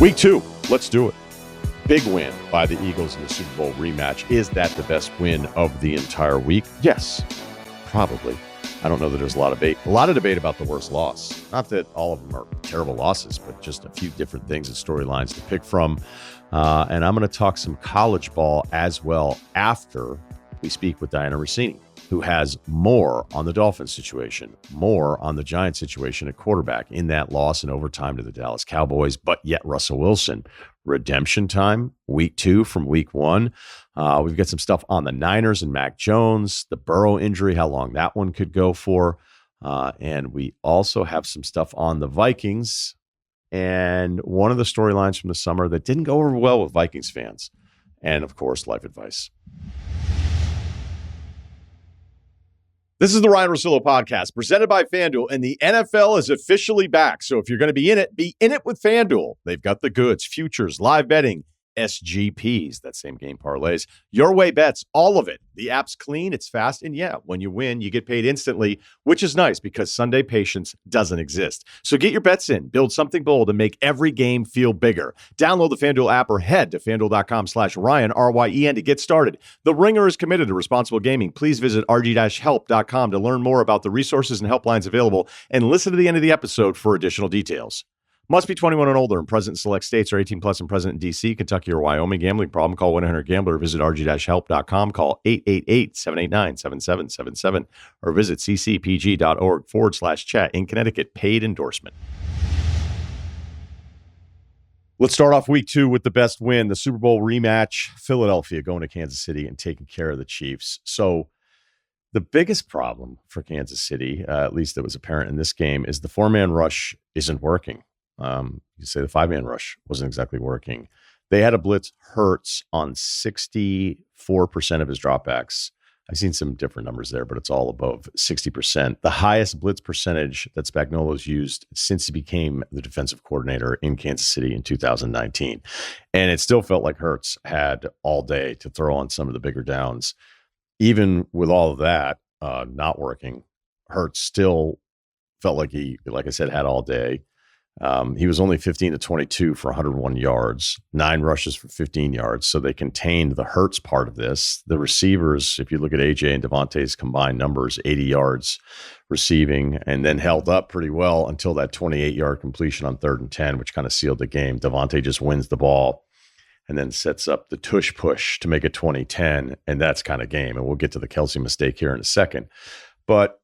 Week 2, let's do it. Big win by the Eagles in the Super Bowl rematch. Is that the best win of the entire week? Yes, probably. I don't know that there's a lot of debate about the worst loss. Not that all of them are terrible losses, but just a few different things and storylines to pick from. And I'm going to talk some college ball as well after we speak with Dianna Russini, who has more on the Dolphins situation, more on the Giants situation at quarterback in that loss in overtime to the Dallas Cowboys, but yet Russell Wilson. Redemption time, week 2 from week 1. We've got some stuff on the Niners and Mac Jones, the Burrow injury, how long that one could go for. And we also have some stuff on the Vikings and one of the storylines from the summer that didn't go over well with Vikings fans. And, of course, life advice. This is the Ryen Russillo podcast presented by FanDuel, and the NFL is officially back. So if you're going to be in it with FanDuel. They've got the goods, futures, live betting, SGPs, that same game parlays, your way bets, all of it. The app's clean, it's fast, and yeah, when you win, you get paid instantly, which is nice because Sunday patience doesn't exist. So get your bets in, build something bold, and make every game feel bigger. Download the FanDuel app or head to FanDuel.com/Ryen, R-Y-E-N, to get started. The Ringer is committed to responsible gaming. Please visit rg-help.com to learn more about the resources and helplines available, and listen to the end of the episode for additional details. Must be 21 and older and present in select states or 18 plus and present in D.C., Kentucky, or Wyoming. Gambling problem? Call 1-800-GAMBLER or visit rg-help.com. Call 888-789-7777 or visit ccpg.org/chat. In Connecticut, paid endorsement. Let's start off week 2 with the best win, the Super Bowl rematch. Philadelphia going to Kansas City and taking care of the Chiefs. So the biggest problem for Kansas City, at least that was apparent in this game, is the 4-man rush isn't working. You say the 5-man rush wasn't exactly working. They had to blitz Hurts on 64% of his dropbacks. I've seen some different numbers there, but it's all above 60%. The highest blitz percentage that Spagnuolo's used since he became the defensive coordinator in Kansas City in 2019. And it still felt like Hurts had all day to throw on some of the bigger downs. Even with all of that not working, Hurts still felt like he, like I said, had all day. He was only 15 to 22 for 101 yards, 9 rushes for 15 yards. So they contained the Hurts part of this. The receivers, if you look at AJ and Devontae's combined numbers, 80 yards receiving, and then held up pretty well until that 28-yard completion on 3rd and 10, which kind of sealed the game. Devontae just wins the ball and then sets up the Tush push to make it 20-10, and that's kind of game. And we'll get to the Kelce mistake here in a second. But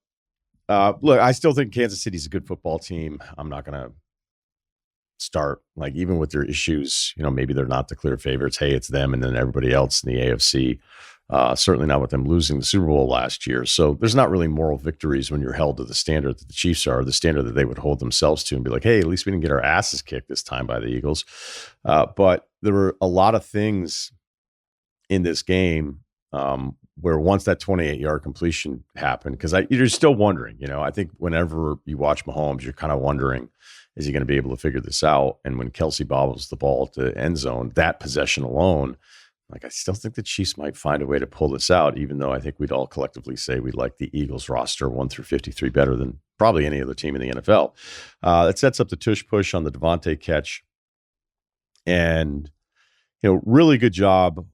look, I still think Kansas City's a good football team. I'm not going to start, like, even with their issues, maybe they're not the clear favorites. Hey, it's them and then everybody else in the AFC. Certainly not with them losing the Super Bowl last year. So there's not really moral victories when you're held to the standard that the Chiefs are, the standard that they would hold themselves to and be like, hey, at least we didn't get our asses kicked this time by the Eagles. But there were a lot of things in this game where once that 28-yard completion happened, because you're still wondering, I think whenever you watch Mahomes, you're kind of wondering, is he going to be able to figure this out? And when Kelce bobbles the ball to the end zone, that possession alone, I still think the Chiefs might find a way to pull this out, even though I think we'd all collectively say we like the Eagles roster 1 through 53 better than probably any other team in the NFL. It sets up the tush push on the Devontae catch. And, really good job,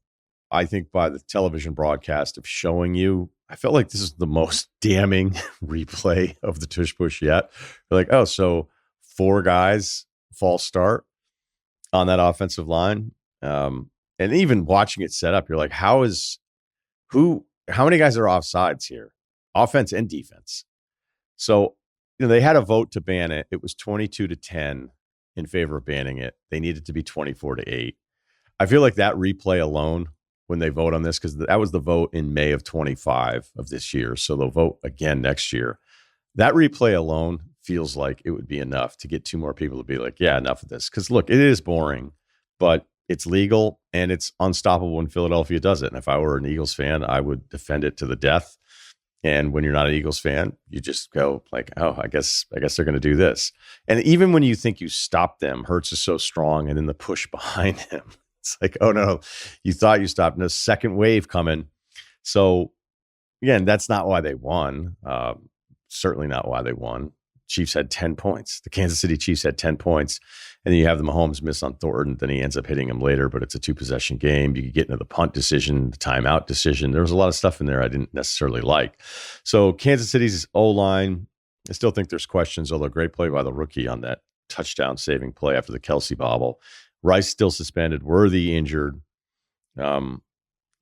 I think, by the television broadcast of showing you. I felt like this is the most damning replay of the tush push yet. You're like, oh, so 4 guys, false start on that offensive line. And even watching it set up, you're like, how many guys are offsides here? Offense and defense. So, they had a vote to ban it. It was 22-10 in favor of banning it. They needed to be 24-8. I feel like that replay alone, when they vote on this, because that was the vote in May of 25 of this year. So they'll vote again next year. That replay alone feels like it would be enough to get 2 more people to be like, yeah, enough of this. Because look, it is boring, but it's legal and it's unstoppable when Philadelphia does it. And if I were an Eagles fan, I would defend it to the death. And when you're not an Eagles fan, you just go like, oh, I guess they're going to do this. And even when you think you stop them, Hurts is so strong, and then the push behind him, it's like, oh no, you thought you stopped. No, second wave coming. So again, that's not why they won. Certainly not why they won. Chiefs had 10 points. The Kansas City Chiefs had 10 points. And then you have the Mahomes miss on Thornton. Then he ends up hitting him later, but it's a 2-possession game. You could get into the punt decision, the timeout decision. There was a lot of stuff in there I didn't necessarily like. So Kansas City's O-line, I still think there's questions, although great play by the rookie on that touchdown-saving play after the Kelce bobble. Rice still suspended. Worthy injured. Again,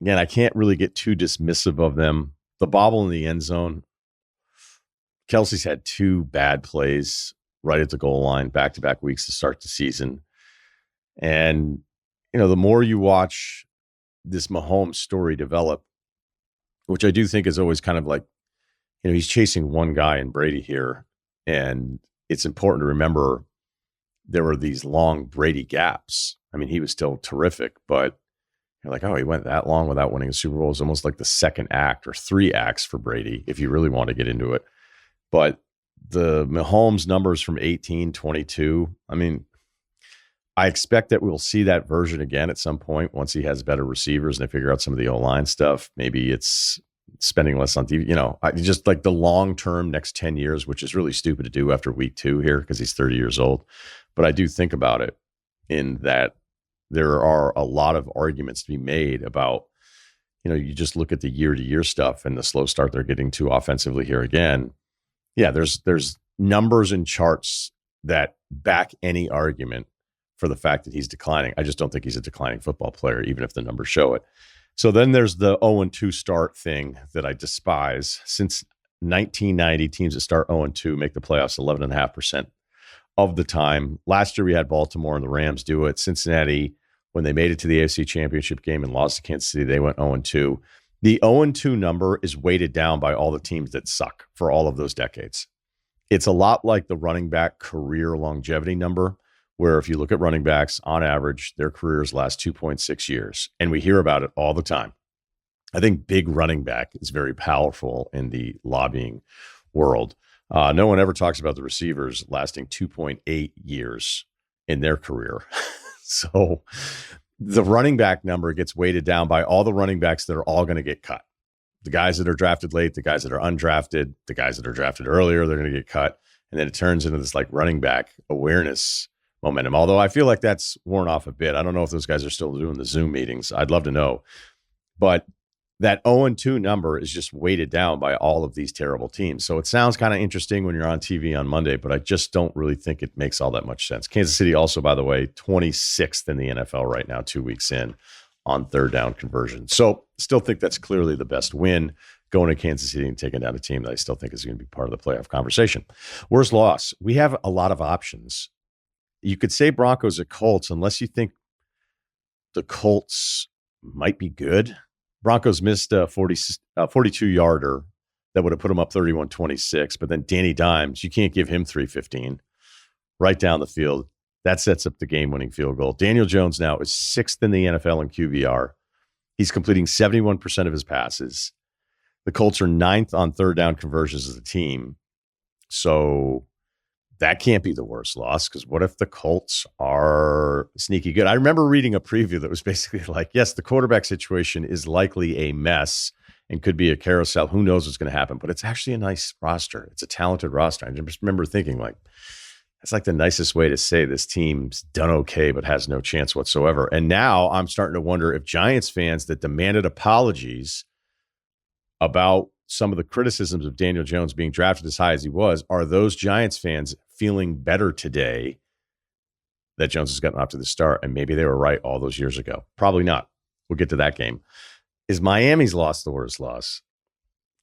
I can't really get too dismissive of them. The bobble in the end zone, Kelce's had 2 bad plays right at the goal line, back-to-back weeks to start the season. And, the more you watch this Mahomes story develop, which I do think is always kind of like, he's chasing one guy in Brady here. And it's important to remember there were these long Brady gaps. I mean, he was still terrific, but you're like, oh, he went that long without winning a Super Bowl. It's almost like the second act or 3 acts for Brady, if you really want to get into it. But the Mahomes numbers from 18, 22, I mean, I expect that we'll see that version again at some point once he has better receivers and they figure out some of the O-line stuff. Maybe it's spending less on TV. Just like the long-term next 10 years, which is really stupid to do after week 2 here because he's 30 years old. But I do think about it in that there are a lot of arguments to be made about, you just look at the year-to-year stuff and the slow start they're getting to offensively here again. Yeah, there's numbers and charts that back any argument for the fact that he's declining. I just don't think he's a declining football player, even if the numbers show it. So then there's the 0-2 start thing that I despise. Since 1990, teams that start 0-2 make the playoffs 11.5% of the time. Last year we had Baltimore and the Rams do it. Cincinnati, when they made it to the AFC Championship game and lost to Kansas City, they went 0-2. The 0-2 number is weighted down by all the teams that suck for all of those decades. It's a lot like the running back career longevity number, where if you look at running backs, on average, their careers last 2.6 years. And we hear about it all the time. I think big running back is very powerful in the lobbying world. No one ever talks about the receivers lasting 2.8 years in their career. So the running back number gets weighted down by all the running backs that are all going to get cut. The guys that are drafted late, the guys that are undrafted, the guys that are drafted earlier, they're going to get cut. And then it turns into this like running back awareness momentum. Although I feel like that's worn off a bit. I don't know if those guys are still doing the Zoom meetings. I'd love to know. But that 0-2 number is just weighted down by all of these terrible teams. So it sounds kind of interesting when you're on TV on Monday, but I just don't really think it makes all that much sense. Kansas City also, by the way, 26th in the NFL right now, 2 weeks in on third down conversion. So still think that's clearly the best win, going to Kansas City and taking down a team that I still think is going to be part of the playoff conversation. Worst loss. We have a lot of options. You could say Broncos at Colts, unless you think the Colts might be good. Broncos missed a 42-yarder that would have put them up 31-26, but then Danny Dimes, you can't give him 315 right down the field. That sets up the game-winning field goal. Daniel Jones now is 6th in the NFL in QBR. He's completing 71% of his passes. The Colts are 9th on third down conversions as a team. So that can't be the worst loss, because what if the Colts are sneaky good? I remember reading a preview that was basically like, yes, the quarterback situation is likely a mess and could be a carousel. Who knows what's going to happen? But it's actually a nice roster. It's a talented roster. I just remember thinking, like, that's like the nicest way to say this team's done okay but has no chance whatsoever. And now I'm starting to wonder if Giants fans that demanded apologies about some of the criticisms of Daniel Jones being drafted as high as he was, are those Giants fans feeling better today that Jones has gotten off to the start, and maybe they were right all those years ago? Probably not. We'll get to that game. Is Miami's loss the worst loss?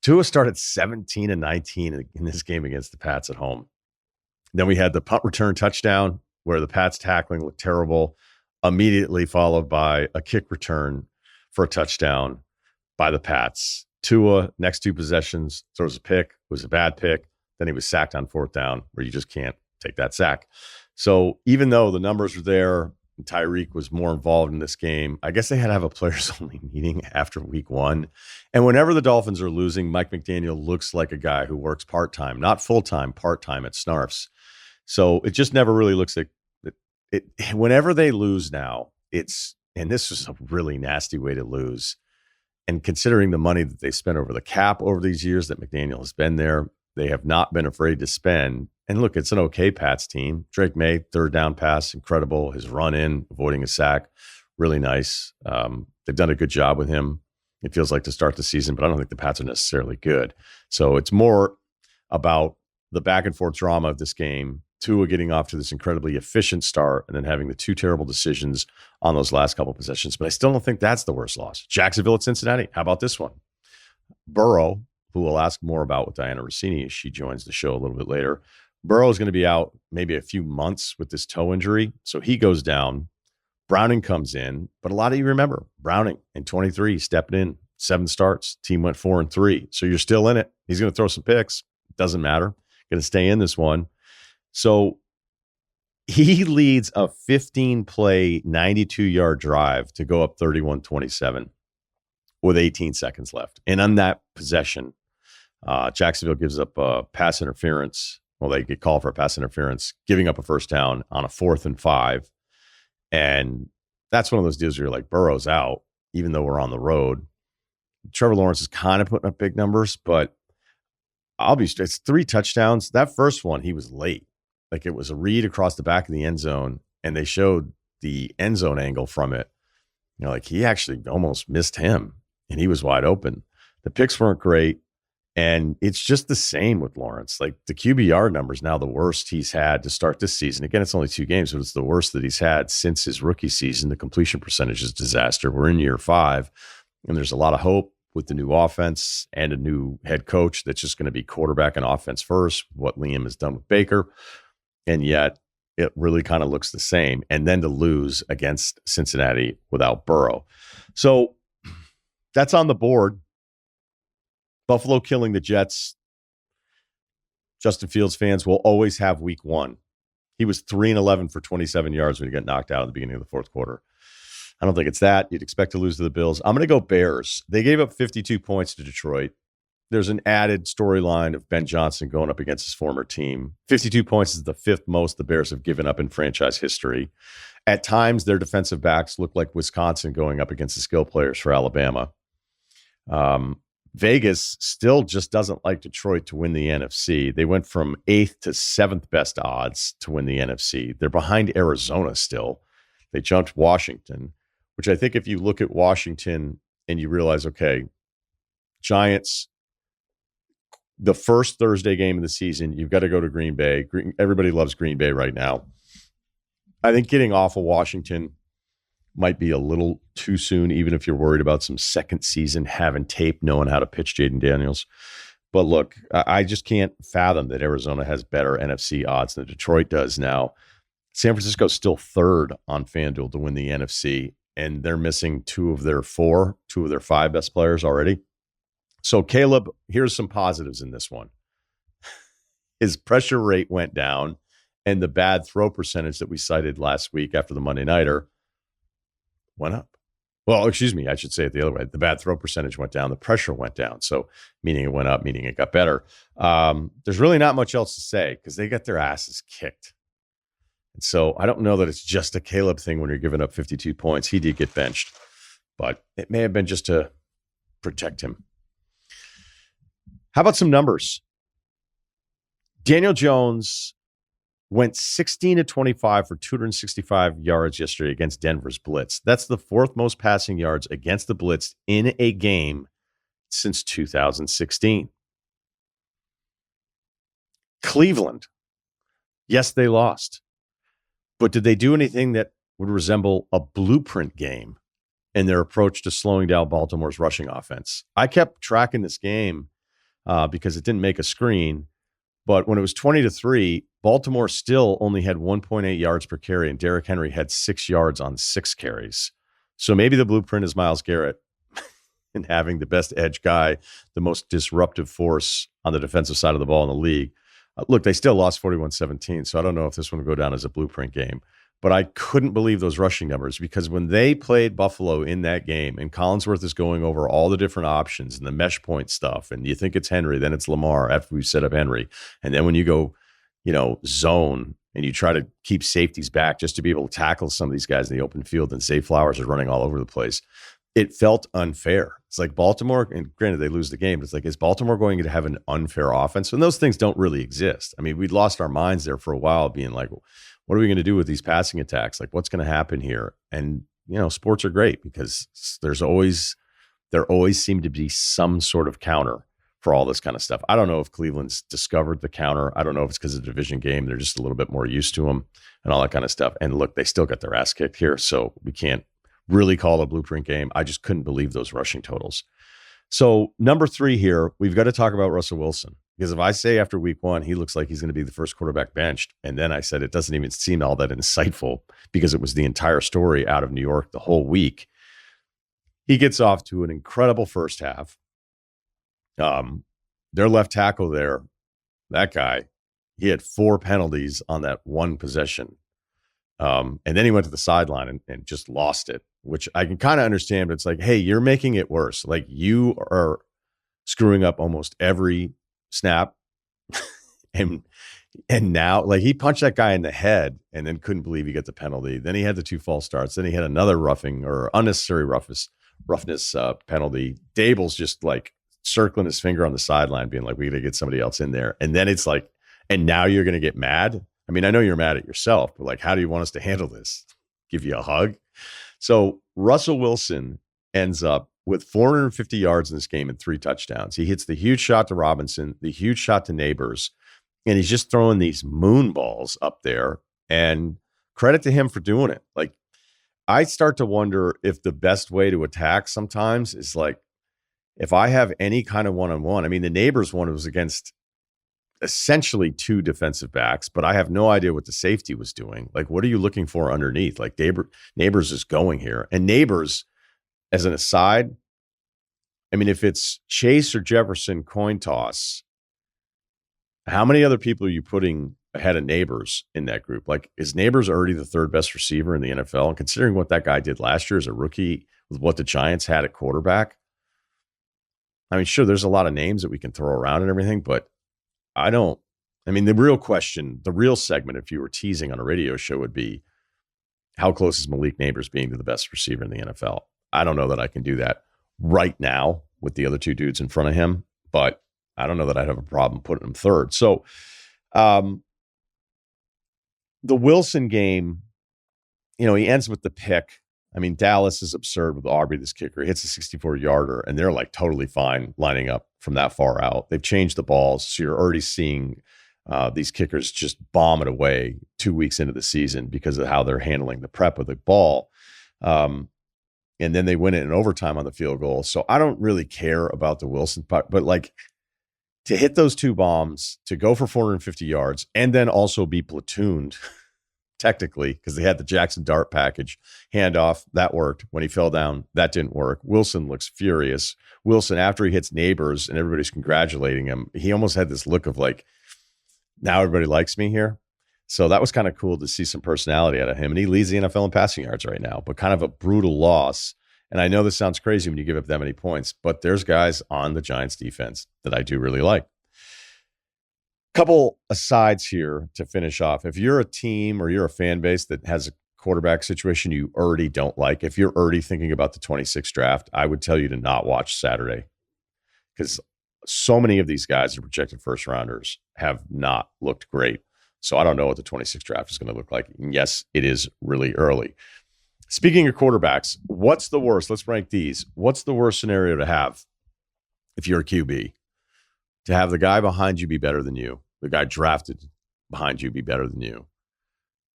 Tua started 17-19 in this game against the Pats at home. Then we had the punt return touchdown where the Pats tackling looked terrible, immediately followed by a kick return for a touchdown by the Pats. Tua, next 2 possessions, throws a pick. It was a bad pick. Then he was sacked on 4th down, where you just can't take that sack. So even though the numbers were there, and Tyreek was more involved in this game, I guess they had to have a players-only meeting after week 1. And whenever the Dolphins are losing, Mike McDaniel looks like a guy who works part-time, not full-time, part-time at Snarfs. So it just never really looks like it. Whenever they lose now, and this is a really nasty way to lose. And considering the money that they spent over the cap over these years that McDaniel has been there, they have not been afraid to spend And look, it's an okay Pats team. Drake May, third down pass, incredible. His run in, avoiding a sack, really nice. They've done a good job with him. It feels like to start the season, but I don't think the Pats are necessarily good. So it's more about the back and forth drama of this game, Tua getting off to this incredibly efficient start and then having the two terrible decisions on those last couple of possessions. But I still don't think that's the worst loss. Jacksonville at Cincinnati. How about this one? Burrow, who we'll ask more about with Dianna Russini as she joins the show a little bit later. Burrow is going to be out maybe a few months with this toe injury. So he goes down. Browning comes in, but a lot of you remember Browning in 23 stepped in, 7 starts. Team went 4-3. So you're still in it. He's going to throw some picks. Doesn't matter. Going to stay in this one. So he leads a 15-play, 92-yard drive to go up 31-27 with 18 seconds left. And on that possession, Jacksonville gives up a pass interference. Well, they get called for a pass interference, giving up a first down on a 4th and 5. And that's one of those deals where you're like, Burrow's out, even though we're on the road. Trevor Lawrence is kind of putting up big numbers, but I'll be straight. It's 3 touchdowns. That first one, he was late. Like it was a read across the back of the end zone, and they showed the end zone angle from it. You know, like he actually almost missed him, and he was wide open. The picks weren't great, and it's just the same with Lawrence. Like the QBR number is now the worst he's had to start this season. Again, it's only 2 games, but it's the worst that he's had since his rookie season. The completion percentage is disaster. We're in year 5, and there's a lot of hope with the new offense and a new head coach that's just going to be quarterback and offense first, what Liam has done with Baker. And yet it really kind of looks the same. And then to lose against Cincinnati without Burrow. So that's on the board. Buffalo killing the Jets. Justin Fields fans will always have week 1. He was 3-11 for 27 yards when he got knocked out at the beginning of the 4th quarter. I don't think it's that. You'd expect to lose to the Bills. I'm going to go Bears. They gave up 52 points to Detroit. There's an added storyline of Ben Johnson going up against his former team. 52 points is the 5th most the Bears have given up in franchise history. At times, their defensive backs look like Wisconsin going up against the skill players for Alabama. Vegas still just doesn't like Detroit to win the NFC. They went from 8th to 7th best odds to win the NFC. They're behind Arizona still. They jumped Washington, which I think if you look at Washington and you realize, okay, Giants, the first Thursday game of the season, you've got to go to Green Bay. Everybody loves Green Bay right now. I think getting off of Washington might be a little too soon, even if you're worried about some second season having tape, knowing how to pitch Jaden Daniels. But look, I just can't fathom that Arizona has better NFC odds than Detroit does now. San Francisco's still 3rd on FanDuel to win the NFC, and they're missing 2 of their 5 best players already. So, Caleb, here's some positives in this one. His pressure rate went down, and the bad throw percentage that we cited last week after the Monday Nighter went up. Well, excuse me, I should say it the other way. The bad throw percentage went down. The pressure went down. So, meaning it went up, meaning it got better. There's really not much else to say because they got their asses kicked. And so, I don't know that it's just a Caleb thing when you're giving up 52 points. He did get benched, but it may have been just to protect him. How about some numbers? Daniel Jones went 16-25 for 265 yards yesterday against Denver's blitz. That's the 4th most passing yards against the blitz in a game since 2016. Cleveland, yes, they lost. But did they do anything that would resemble a blueprint game in their approach to slowing down Baltimore's rushing offense? I kept tracking this game because it didn't make a screen. But when it was 20-3, Baltimore still only had 1.8 yards per carry, and Derrick Henry had 6 yards on 6 carries. So maybe the blueprint is Myles Garrett and having the best edge guy, the most disruptive force on the defensive side of the ball in the league. Look, they still lost 41-17, so I don't know if this one will go down as a blueprint game. But I couldn't believe those rushing numbers because when they played Buffalo in that game and Collinsworth is going over all the different options and the mesh point stuff, and you think it's Henry, then it's Lamar after we've set up Henry. And then when you go, zone and you try to keep safeties back just to be able to tackle some of these guys in the open field and Zay Flowers are running all over the place. it felt unfair. It's like Baltimore, and granted they lose the game, but it's like, is Baltimore going to have an unfair offense? And those things don't really exist. I mean, we'd lost our minds there for a while being like, what are we going to do with these passing attacks? Like, what's going to happen here? And, sports are great because there always seem to be some sort of counter for all this kind of stuff. I don't know if Cleveland's discovered the counter. I don't know if it's because of the division game. They're just a little bit more used to them and all that kind of stuff. And look, they still got their ass kicked here. So we can't really call it a blueprint game. I just couldn't believe those rushing totals. So number 3 here, we've got to talk about Russell Wilson. Because if I say after week 1, he looks like he's going to be the first quarterback benched, and then I said it doesn't even seem all that insightful because it was the entire story out of New York the whole week. He gets off to an incredible first half. Their left tackle there, that guy, he had 4 penalties on that one possession. And then he went to the sideline and just lost it, which I can kind of understand, but it's like, hey, you're making it worse. Like, you are screwing up almost every snap. and now, like, he punched that guy in the head and then couldn't believe he got the penalty. Then he had the 2 false starts. Then he had another roughing or unnecessary roughness penalty. Dable's just like circling his finger on the sideline, being like, we got to get somebody else in there. And then it's like, and now you're going to get mad. I mean, I know you're mad at yourself, but like, how do you want us to handle this? Give you a hug? So Russell Wilson ends up with 450 yards in this game and 3 touchdowns. He hits the huge shot to Robinson, the huge shot to Neighbors, and he's just throwing these moon balls up there. And credit to him for doing it. Like, I start to wonder if the best way to attack sometimes is like, if I have any kind of one-on-one, I mean, the Neighbors one was against essentially 2 defensive backs, but I have no idea what the safety was doing. Like, what are you looking for underneath? Like, Neighbors is going here. And Neighbors, as an aside, I mean, if it's Chase or Jefferson coin toss, how many other people are you putting ahead of Neighbors in that group? Like, is Neighbors already the 3rd best receiver in the NFL? And considering what that guy did last year as a rookie with what the Giants had at quarterback, I mean, sure, there's a lot of names that we can throw around and everything, but the real question, the real segment, if you were teasing on a radio show, would be, how close is Malik Neighbors being to the best receiver in the NFL? I don't know that I can do that right now with the other 2 dudes in front of him, but I don't know that I'd have a problem putting him 3rd. So the Wilson game, he ends with the pick. I mean, Dallas is absurd with Aubrey, this kicker. He hits a 64-yarder, and they're like totally fine lining up from that far out. They've changed the balls, so you're already seeing these kickers just bomb it away 2 weeks into the season because of how they're handling the prep of the ball. And then they win it in overtime on the field goal. So I don't really care about the Wilson part, but like, to hit those 2 bombs, to go for 450 yards, and then also be platooned, technically, because they had the Jackson Dart package handoff. That worked. When he fell down, that didn't work. Wilson looks furious. Wilson, after he hits Neighbors and everybody's congratulating him, he almost had this look of like, now everybody likes me here. So that was kind of cool to see some personality out of him. And he leads the NFL in passing yards right now, but kind of a brutal loss. And I know this sounds crazy when you give up that many points, but there's guys on the Giants defense that I do really like. Couple asides here to finish off. If you're a team or you're a fan base that has a quarterback situation you already don't like, if you're already thinking about the 26th draft, I would tell you to not watch Saturday, because so many of these guys who are projected first rounders have not looked great. So I don't know what the 26th draft is going to look like. And yes, it is really early. Speaking of quarterbacks, what's the worst? Let's rank these. What's the worst scenario to have if you're a QB? To have the guy behind you be better than you, the guy drafted behind you be better than you,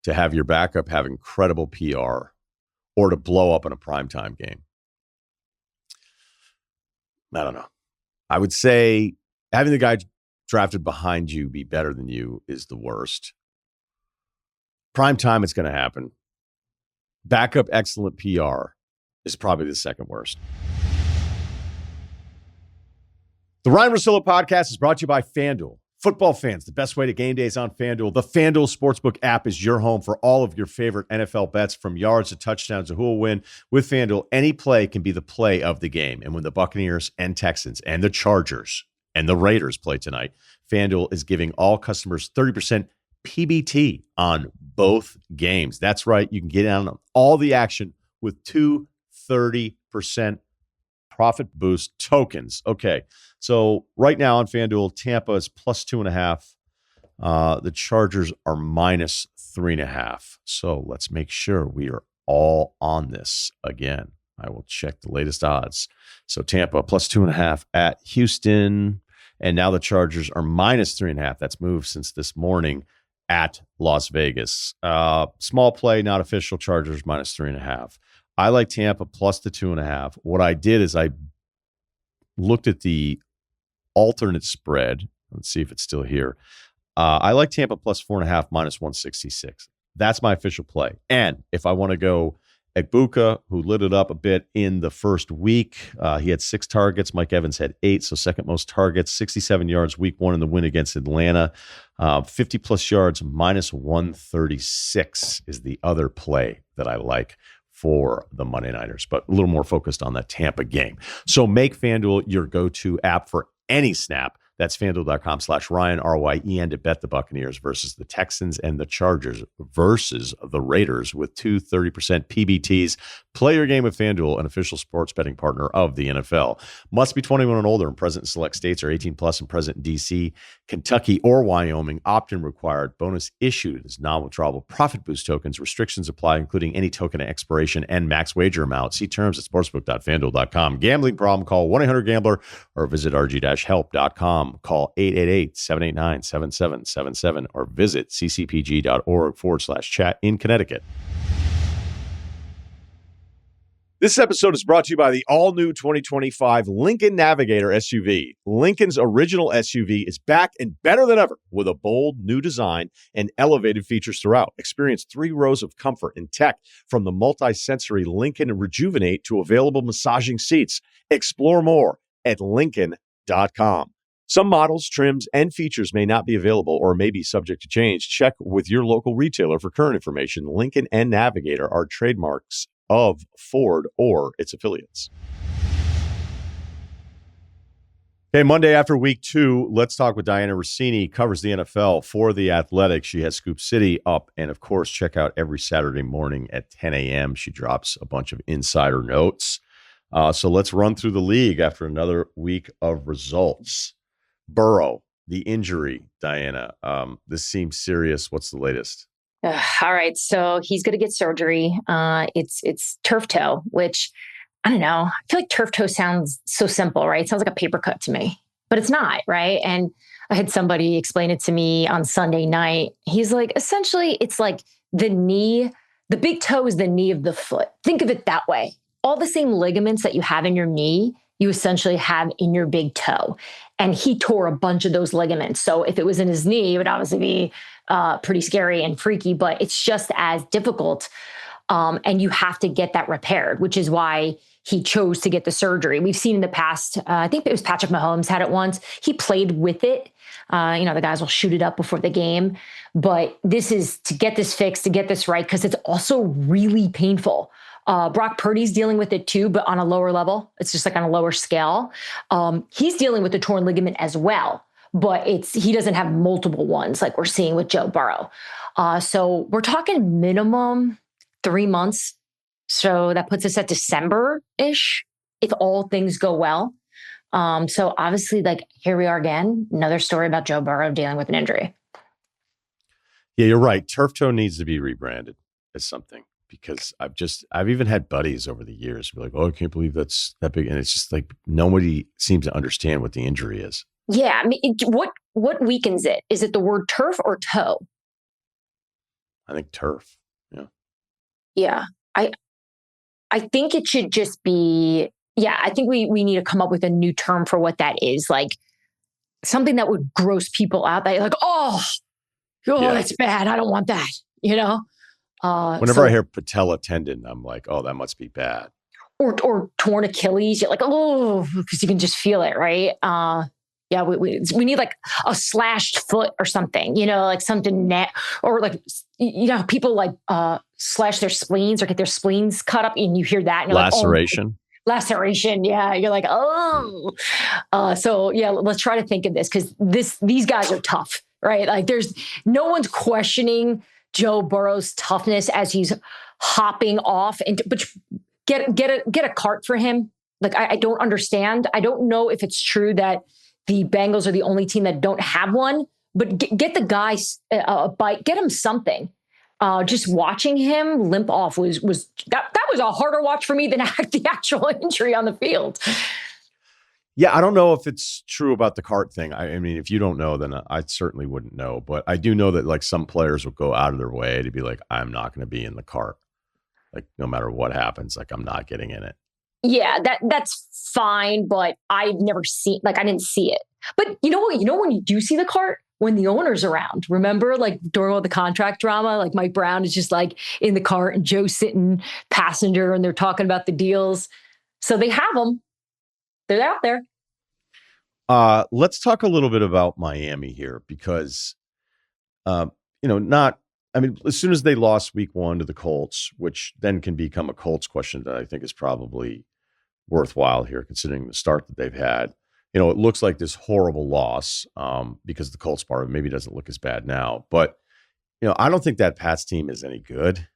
to have your backup have incredible PR, or to blow up in a primetime game? I don't know. I would say having the guy drafted behind you be better than you is the worst. Primetime, it's going to happen. Backup excellent PR is probably the second worst. The Ryen Russillo podcast is brought to you by FanDuel. Football fans, the best way to game day is on FanDuel. The FanDuel Sportsbook app is your home for all of your favorite NFL bets, from yards to touchdowns to who will win. With FanDuel, any play can be the play of the game. And when the Buccaneers and Texans and the Chargers and the Raiders play tonight, FanDuel is giving all customers 30% PBT on both games. That's right. You can get in on all the action with two 30% 25% profit boost tokens. Okay. So right now on FanDuel, Tampa is plus 2.5. The Chargers are minus 3.5. So let's make sure we are all on this again. I will check the latest odds. So Tampa plus 2.5 at Houston. And now the Chargers are minus 3.5. That's moved since this morning at Las Vegas. Small play, not official. Chargers minus 3.5. I like Tampa plus the 2.5. What I did is I looked at the alternate spread. Let's see if it's still here. I like Tampa plus 4.5 minus 166. That's my official play. And if I want to go Egbuka, who lit it up a bit in the first week, he had 6 targets. Mike Evans had 8, so second most targets. 67 yards week 1 in the win against Atlanta. 50 plus yards minus 136 is the other play that I like for the Monday Nighters, but a little more focused on that Tampa game. So make FanDuel your go-to app for any snap. That's FanDuel.com/Ryen, RYEN, to bet the Buccaneers versus the Texans and the Chargers versus the Raiders with 230% PBTs. Play your game with FanDuel, an official sports betting partner of the NFL. Must be 21 and older and present in select states, or 18 plus and present in D.C., Kentucky, or Wyoming. Opt-in required. Bonus issued as non-withdrawable profit boost tokens. Restrictions apply, including any token expiration and max wager amount. See terms at sportsbook.fanduel.com. Gambling problem? Call 1-800-GAMBLER or visit rg-help.com. Call 888-789-7777 or visit ccpg.org/chat in Connecticut. This episode is brought to you by the all-new 2025 Lincoln Navigator SUV. Lincoln's original SUV is back and better than ever with a bold new design and elevated features throughout. Experience 3 rows of comfort and tech, from the multi-sensory Lincoln Rejuvenate to available massaging seats. Explore more at Lincoln.com. Some models, trims, and features may not be available or may be subject to change. Check with your local retailer for current information. Lincoln and Navigator are trademarks of Ford or its affiliates. Okay, Monday after week 2, let's talk with Dianna Russini, covers the NFL for The Athletic. She has Scoop City up, and of course, check out every Saturday morning at 10 a.m. She drops a bunch of insider notes. So let's run through the league after another week of results. Burrow, the injury, Dianna. This seems serious. What's the latest? All right. So he's going to get surgery. It's turf toe, which I don't know. I feel like turf toe sounds so simple, right? It sounds like a paper cut to me, but it's not, right? And I had somebody explain it to me on Sunday night. He's like, essentially, it's like the knee, the big toe is the knee of the foot. Think of it that way. All the same ligaments that you have in your knee, you essentially have in your big toe. And he tore a bunch of those ligaments. So if it was in his knee, it would obviously be pretty scary and freaky, but it's just as difficult. And you have to get that repaired, which is why he chose to get the surgery. We've seen in the past, I think it was Patrick Mahomes had it once. He played with it. The guys will shoot it up before the game. But this is to get this fixed, to get this right, because it's also really painful. Brock Purdy's dealing with it too, but on a lower level. It's just like on a lower scale. He's dealing with the torn ligament as well, but he doesn't have multiple ones like we're seeing with Joe Burrow. So we're talking minimum 3 months. So that puts us at December-ish if all things go well. So obviously, like, here we are again, another story about Joe Burrow dealing with an injury. Yeah, you're right. Turf toe needs to be rebranded as something. Because I've even had buddies over the years be like, oh, I can't believe that's that big. And it's just like, nobody seems to understand what the injury is. Yeah. I mean, what weakens it? Is it the word turf or toe? I think turf. Yeah. Yeah. I think it should just be, I think we need to come up with a new term for what that is. Like something that would gross people out. They're like, that's bad. I don't want that, Whenever I hear patella tendon, I'm like, oh, that must be bad. Or torn Achilles, you're like, oh, because you can just feel it, right? We need like a slashed foot or something, like something or like, people like slash their spleens or get their spleens cut up, and you hear that. And Laceration. Laceration. Yeah. You're like, oh. Let's try to think of this, because these guys are tough, right? Like there's no one's questioning Joe Burrow's toughness as he's hopping off, but get a cart for him. Like, I don't understand. I don't know if it's true that the Bengals are the only team that don't have one, but get the guy a bike, get him something. Just watching him limp off was that was a harder watch for me than the actual injury on the field. Yeah, I don't know if it's true about the cart thing. I mean, if you don't know, then I certainly wouldn't know. But I do know that like some players will go out of their way to be like, I'm not going to be in the cart. Like no matter what happens, like I'm not getting in it. Yeah, that's fine, but I've never seen, like, I didn't see it. But you know what? You know when you do see the cart? When the owner's around. Remember, like, during all the contract drama, like Mike Brown is just like in the cart and Joe's sitting passenger and they're talking about the deals. So they have them. They're out there. Let's talk a little bit about Miami here because, as soon as they lost week 1 to the Colts, which then can become a Colts question that I think is probably worthwhile here, considering the start that they've had. It looks like this horrible loss because the Colts part of it maybe doesn't look as bad now. But, I don't think that Pats team is any good.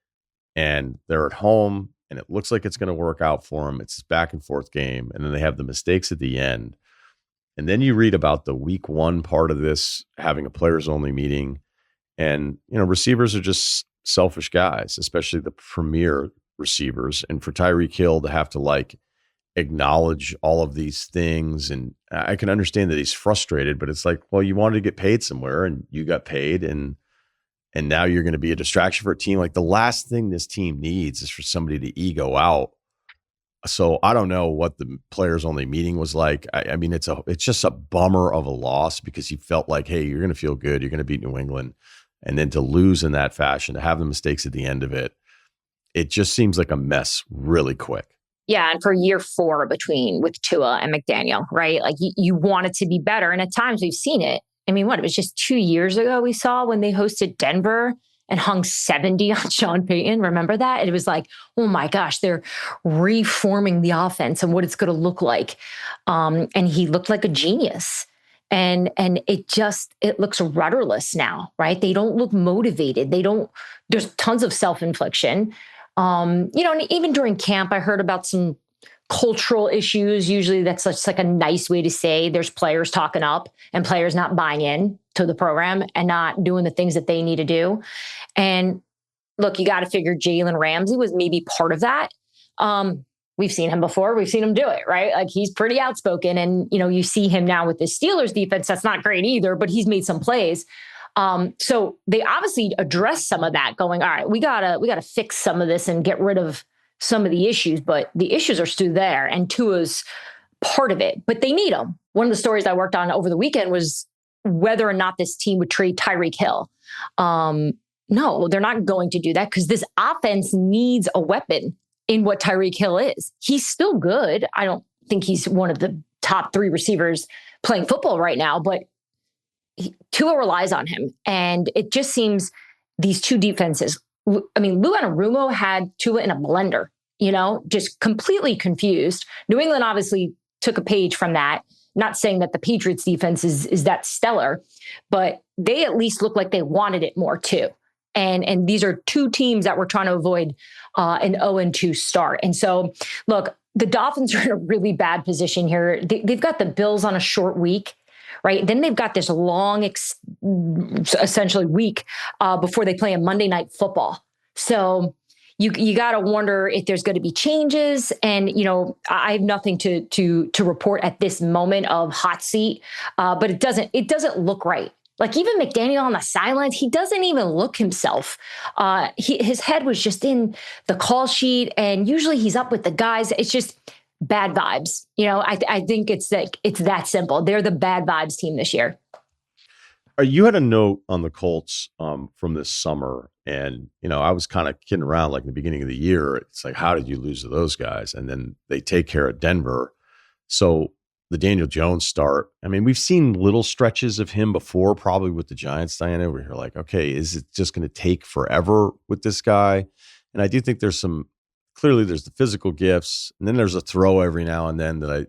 And they're at home, and it looks like it's going to work out for them. It's a back and forth game. And then they have the mistakes at the end. And then you read about the week 1 part of this, having a players-only meeting. And, receivers are just selfish guys, especially the premier receivers. And for Tyreek Hill to have to, acknowledge all of these things. And I can understand that he's frustrated, but it's like, well, you wanted to get paid somewhere and you got paid and now you're going to be a distraction for a team. Like the last thing this team needs is for somebody to ego out. So I don't know what the players only meeting was like. I mean, it's just a bummer of a loss because you felt like, hey, you're going to feel good. You're going to beat New England. And then to lose in that fashion, to have the mistakes at the end of it, it just seems like a mess really quick. Yeah, and for year 4 with Tua and McDaniel, right? Like you want it to be better. And at times we've seen it. I mean, it was just 2 years ago we saw when they hosted Denver and hung 70 on Sean Payton. Remember that? And it was like, oh my gosh, they're reforming the offense and what it's going to look like. And he looked like a genius. And it looks rudderless now, right? They don't look motivated. There's tons of self-infliction. And even during camp, I heard about some cultural issues. Usually that's just like a nice way to say there's players talking up and players not buying in to the program and not doing the things that they need to do. And look, you got to figure Jalen Ramsey was maybe part of that. We've seen him before. We've seen him do it, right? Like he's pretty outspoken. And, you see him now with the Steelers defense. That's not great either, but he's made some plays. So they obviously addressed some of that going, all right, we gotta fix some of this and get rid of some of the issues, but the issues are still there and Tua's part of it, but they need him. One of the stories I worked on over the weekend was whether or not this team would trade Tyreek Hill. No, they're not going to do that because this offense needs a weapon in what Tyreek Hill is. He's still good. I don't think he's one of the top 3 receivers playing football right now, but Tua relies on him. And it just seems these two defenses, I mean, Lou Anarumo had Tua in a blender, just completely confused. New England obviously took a page from that. Not saying that the Patriots defense is that stellar, but they at least look like they wanted it more too. And these are 2 teams that were trying to avoid an 0-2 start. And so, look, the Dolphins are in a really bad position here. They've got the Bills on a short week, right? Then they've got this long, essentially week before they play a Monday Night Football. So you got to wonder if there's going to be changes. And, I have nothing to report at this moment of hot seat, but it doesn't look right. Like even McDaniel on the sidelines, he doesn't even look himself. His head was just in the call sheet, and usually he's up with the guys. It's just bad vibes. I think it's that simple. They're the bad vibes team this year. You had a note on the Colts from this summer, and I was kind of kidding around like in the beginning of the year. It's like, how did you lose to those guys? And then they take care of Denver. So the Daniel Jones start. I mean, we've seen little stretches of him before, probably with the Giants, Dianna, where you're like, okay, is it just going to take forever with this guy? And I do think clearly there's the physical gifts, and then there's a throw every now and then that I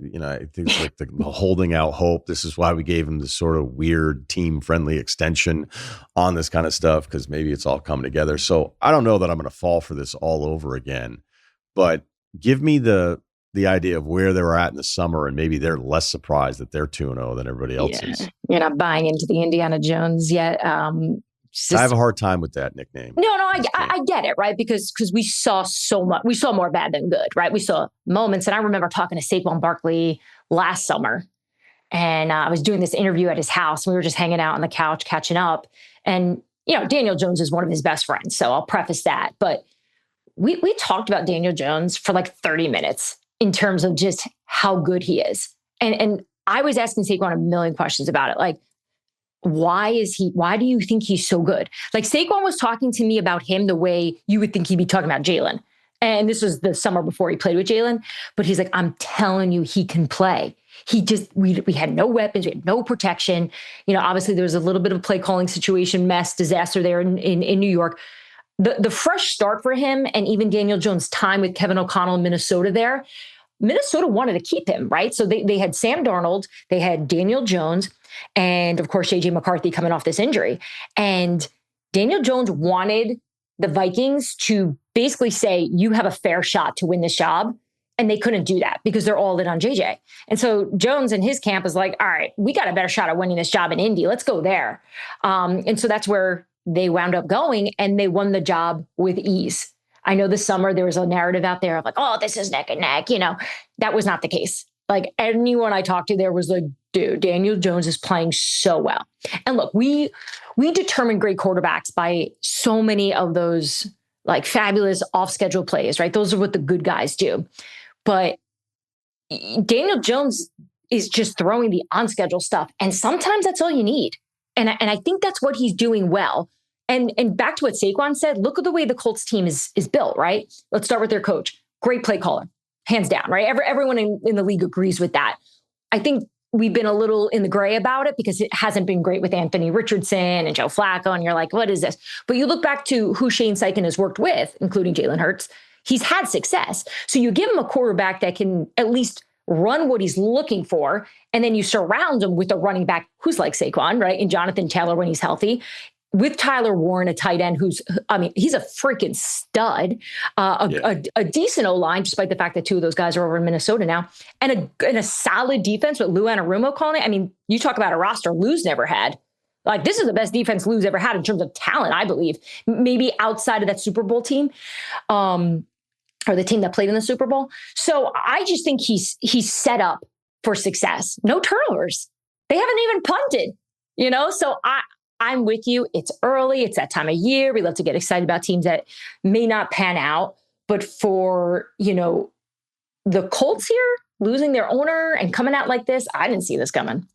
think it's like the holding out hope. This is why we gave him this sort of weird team friendly extension on this kind of stuff, because maybe it's all come together. So I don't know that I'm going to fall for this all over again, but give me the idea of where they were at in the summer, and maybe they're less surprised that they're 2-0 than everybody else is. You're not buying into the Indiana Jones yet. I have a hard time with that nickname. No, I get it, right? Because we saw so much. We saw more bad than good, right? We saw moments. And I remember talking to Saquon Barkley last summer. And I was doing this interview at his house. We were just hanging out on the couch, catching up. And, Daniel Jones is one of his best friends. So I'll preface that. But we talked about Daniel Jones for like 30 minutes in terms of just how good he is. And I was asking Saquon a million questions about it. Like, why do you think he's so good? Like, Saquon was talking to me about him the way you would think he'd be talking about Jalen. And this was the summer before he played with Jalen. But he's like, I'm telling you, he can play. We had no weapons. We had no protection. Obviously there was a little bit of play calling situation, disaster there in New York. The fresh start for him, and even Daniel Jones' time with Kevin O'Connell in Minnesota there, Minnesota wanted to keep him, right? So they had Sam Darnold, they had Daniel Jones, and of course, JJ McCarthy coming off this injury. And Daniel Jones wanted the Vikings to basically say, you have a fair shot to win this job. And they couldn't do that because they're all in on JJ. And so Jones and his camp is like, all right, we got a better shot at winning this job in Indy. Let's go there. And so that's where they wound up going, and they won the job with ease. I know this summer there was a narrative out there of like, oh, this is neck and neck. That was not the case. Like, anyone I talked to there was like, dude, Daniel Jones is playing so well. And look, we determine great quarterbacks by so many of those like fabulous off-schedule plays, right? Those are what the good guys do. But Daniel Jones is just throwing the on-schedule stuff. And sometimes that's all you need. And I think that's what he's doing well. And back to what Saquon said, look at the way the Colts team is built, right? Let's start with their coach. Great play caller, hands down, right? Everyone in the league agrees with that. I think we've been a little in the gray about it because it hasn't been great with Anthony Richardson and Joe Flacco. And you're like, what is this? But you look back to who Shane Steichen has worked with, including Jalen Hurts. He's had success. So you give him a quarterback that can at least run what he's looking for, and then you surround him with a running back who's like Saquon, right? And Jonathan Taylor when he's healthy, with Tyler Warren, a tight end he's a freaking stud, a decent O-line, despite the fact that two of those guys are over in Minnesota now, and a solid defense with Lou Anarumo calling it. I mean, you talk about a roster Lou's never had. Like, this is the best defense Lou's ever had in terms of talent, I believe. Maybe outside of that Super Bowl team. Or the team that played in the Super Bowl. So I just think he's set up for success. No turnovers. They haven't even punted, So I'm with you. It's early. It's that time of year. We love to get excited about teams that may not pan out. But for, the Colts here losing their owner and coming out like this, I didn't see this coming.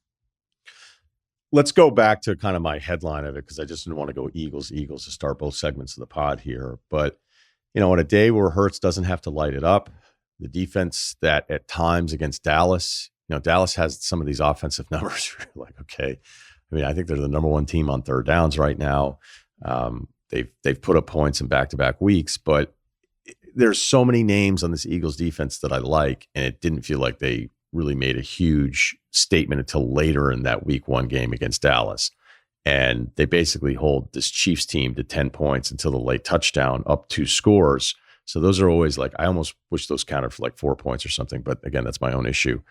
Let's go back to kind of my headline of it, because I just didn't want to go Eagles to start both segments of the pod here. But on a day where Hurts doesn't have to light it up, the defense that at times against Dallas, Dallas has some of these offensive numbers. You're like, okay. I mean, I think they're the number one team on third downs right now. They've put up points in back-to-back weeks, but there's so many names on this Eagles defense that I like, and it didn't feel like they really made a huge statement until later in that week one game against Dallas. And they basically hold this Chiefs team to 10 points until the late touchdown, up 2 scores. So those are always like, I almost wish those counted for like 4 points or something. But again, that's my own issue.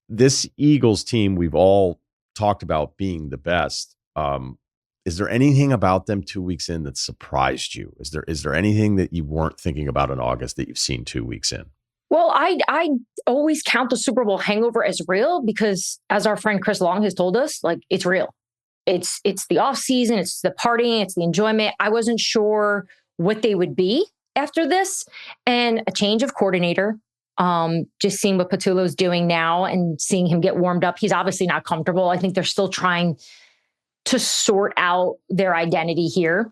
This Eagles team, we've all talked about being the best. Is there anything about them 2 weeks in that surprised you? Is there anything that you weren't thinking about in August that you've seen 2 weeks in? Well, I always count the Super Bowl hangover as real because, as our friend Chris Long has told us, like, it's real. It's the off season, it's the partying, it's the enjoyment. I wasn't sure what they would be after this, and a change of coordinator. Just seeing what Patullo's doing now and seeing him get warmed up. He's obviously not comfortable. I think they're still trying to sort out their identity here.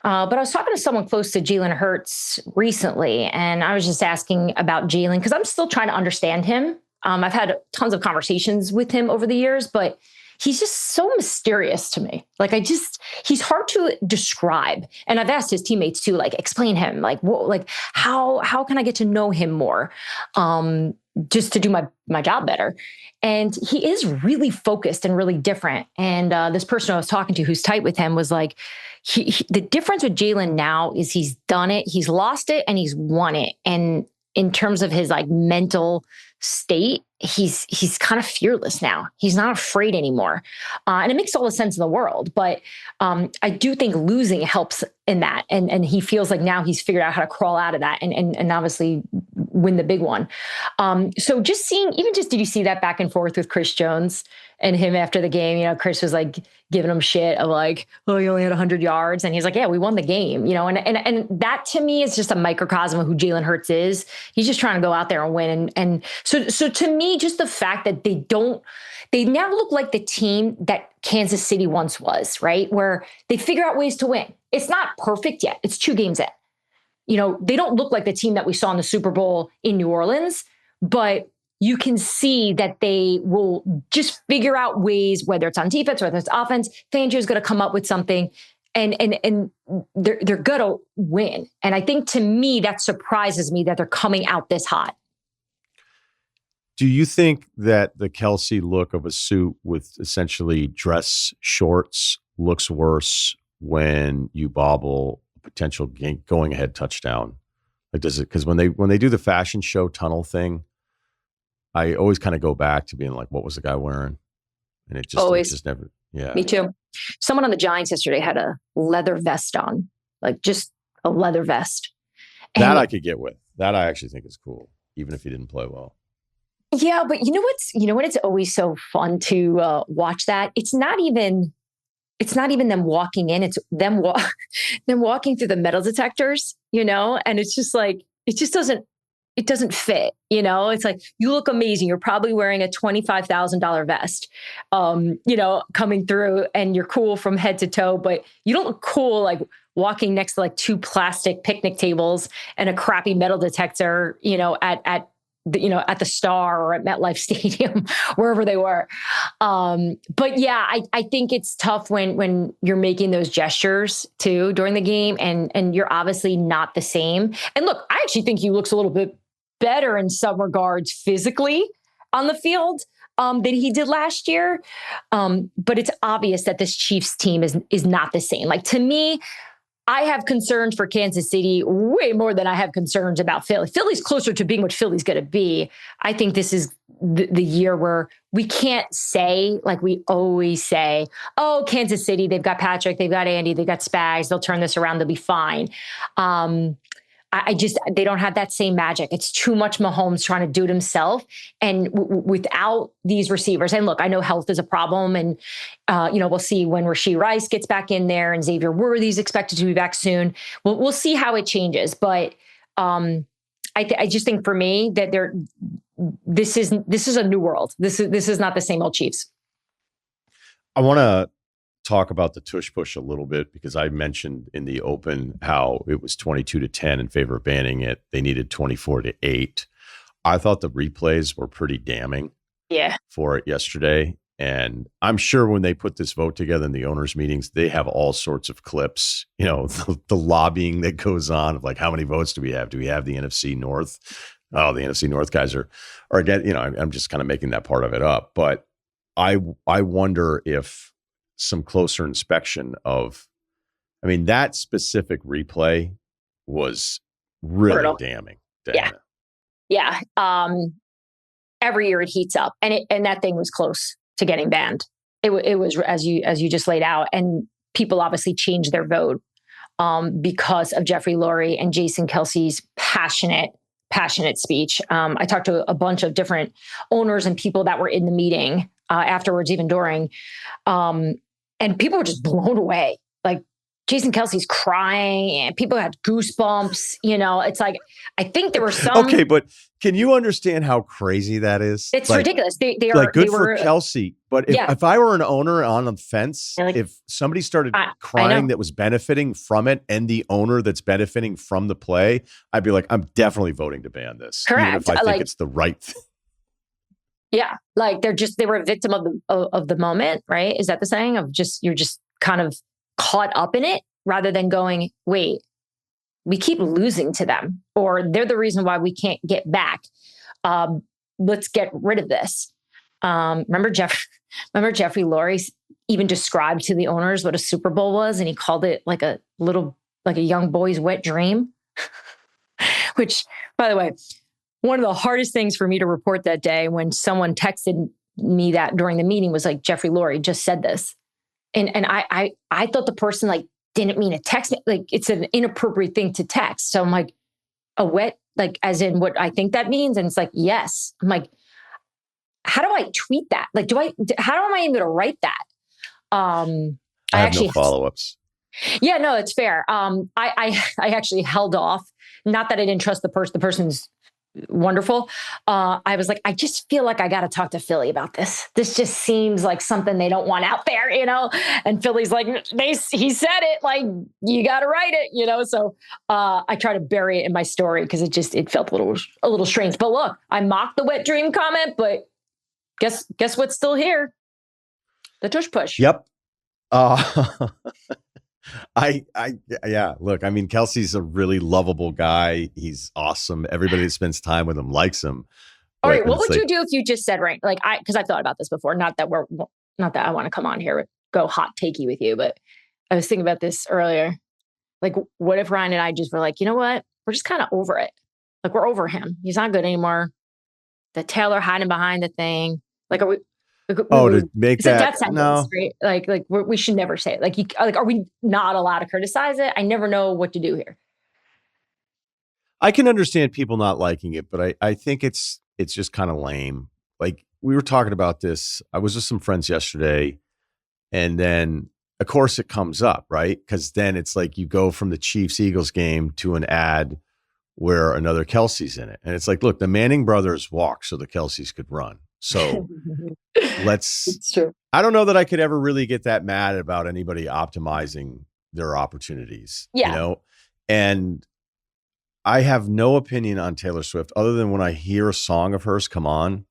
But I was talking to someone close to Jalen Hurts recently, and I was just asking about Jalen because I'm still trying to understand him. I've had tons of conversations with him over the years, but he's just so mysterious to me. Like he's hard to describe. And I've asked his teammates too, like explain him, like how can I get to know him more? Just to do my job better. And he is really focused and really different. And this person I was talking to who's tight with him was like, the difference with Jalen now is he's done it, he's lost it, and he's won it. And in terms of his like mental state, he's kind of fearless now. He's not afraid anymore. And it makes all the sense in the world. But I do think losing helps in that. And he feels like now he's figured out how to crawl out of that and obviously win the big one. So just seeing, did you see that back and forth with Chris Jones and him after the game? You know, Chris was like giving him shit of like, oh, you only had 100 yards. And he's like, yeah, we won the game, you know, and that to me is just a microcosm of who Jalen Hurts is. He's just trying to go out there and win. And so to me, just the fact that they now look like the team that Kansas City once was, right? Where they figure out ways to win. It's not perfect yet. It's 2 games in. You know, they don't look like the team that we saw in the Super Bowl in New Orleans, but you can see that they will just figure out ways, whether it's on defense, whether it's offense. Fangio's going to come up with something and they're going to win. And I think to me, that surprises me that they're coming out this hot. Do you think that the Kelce look of a suit with essentially dress shorts looks worse when you bobble a potential going ahead touchdown? Like, does it? Because when they do the fashion show tunnel thing, I always kind of go back to being like, what was the guy wearing? And it just never. Yeah, me too. Someone on the Giants yesterday had a leather vest on, like just a leather vest. That I could get with. That I actually think is cool, even if he didn't play well. Yeah, but you know what? It's always so fun to watch that. It's not even them walking in. It's them walking through the metal detectors, you know? And it's just like, it doesn't fit, you know? It's like, you look amazing. You're probably wearing a $25,000 vest, you know, coming through, and you're cool from head to toe, but you don't look cool like walking next to like 2 plastic picnic tables and a crappy metal detector, you know, at the Star or at MetLife Stadium, wherever they were. But yeah, I think it's tough when you're making those gestures too during the game and you're obviously not the same. And look, I actually think he looks a little bit better in some regards physically on the field than he did last year. But it's obvious that this Chiefs team is not the same. Like, to me, I have concerns for Kansas City way more than I have concerns about Philly. Philly's closer to being what Philly's going to be. I think this is the year where we can't say, like we always say, oh, Kansas City, they've got Patrick, they've got Andy, they've got Spags, they'll turn this around, they'll be fine. They don't have that same magic. It's too much Mahomes trying to do it himself. And without these receivers, and look, I know health is a problem, and we'll see when Rashee Rice gets back in there and Xavier Worthy's expected to be back soon. We'll see how it changes. But I just think for me that this is a new world. This is not the same old Chiefs. I want to talk about the tush push a little bit, because I mentioned in the open how it was 22-10 in favor of banning it. They needed 24-8. I thought the replays were pretty damning for it yesterday. And I'm sure when they put this vote together in the owners' meetings, they have all sorts of clips, you know, the lobbying that goes on of like, how many votes do we have? Do we have the NFC North? Oh, the NFC North guys are again, you know, I'm just kind of making that part of it up. But I wonder if some closer inspection of, I mean, that specific replay was really brutal. Damning. Yeah. Every year it heats up, and that thing was close to getting banned. It was as you just laid out, and people obviously changed their vote because of Jeffrey Lurie and Jason Kelce's passionate speech. I talked to a bunch of different owners and people that were in the meeting afterwards, even during. And people were just blown away. Like, Jason Kelce's crying and people had goosebumps. You know, it's like, I think there were some. Okay, but can you understand how crazy that is? It's like, ridiculous. They are like good for Kelce. But if I were an owner on the fence, like, if somebody started crying that was benefiting from it, and the owner that's benefiting from the play, I'd be like, I'm definitely voting to ban this. Correct. Even if I think it's the right thing. Yeah. Like they were a victim of the moment, right? Is that the saying of you're just kind of caught up in it rather than going, wait, we keep losing to them, or they're the reason why we can't get back. Let's get rid of this. Remember Jeffrey Lurie even described to the owners what a Super Bowl was, and he called it like a young boy's wet dream. Which, by the way, one of the hardest things for me to report that day when someone texted me that during the meeting was like, Jeffrey Lurie just said this. And I thought the person like didn't mean to text me. Like it's an inappropriate thing to text. So I'm like, a wet, like as in what I think that means. And it's like, yes. I'm like, how do I tweet that? Like, how am I even going to write that? I have no follow-ups. Yeah, no, it's fair. I actually held off. Not that I didn't trust the person. The person's wonderful. I was like, I just feel like I got to talk to Philly about this. This just seems like something they don't want out there, And Philly's like, he said it, like you got to write it, So I try to bury it in my story because it felt a little strange. But look, I mocked the wet dream comment, but guess what's still here? The tush push. Yep. Yeah, look, I mean, Kelce's a really lovable guy. He's awesome. Everybody that spends time with him likes him. All right. What would you do if you just said, right? Like because I've thought about this before. Not that I want to come on here, go hot takey with you, but I was thinking about this earlier. Like, what if Ryan and I just were like, you know what? We're just kind of over it. Like we're over him. He's not good anymore. The Taylor hiding behind the thing. Like, are we? To make that death sentence, no. Right? Like we should never say it. Like, are we not allowed to criticize it? I never know what to do here. I can understand people not liking it, but I think it's just kind of lame. Like we were talking about this. I was with some friends yesterday, and then of course it comes up, right? Because then it's like you go from the Chiefs-Eagles game to an ad where another Kelce's in it, and it's like, look, the Manning brothers walked so the Kelce's could run. So it's true. I don't know that I could ever really get that mad about anybody optimizing their opportunities, and I have no opinion on Taylor Swift other than when I hear a song of hers come on,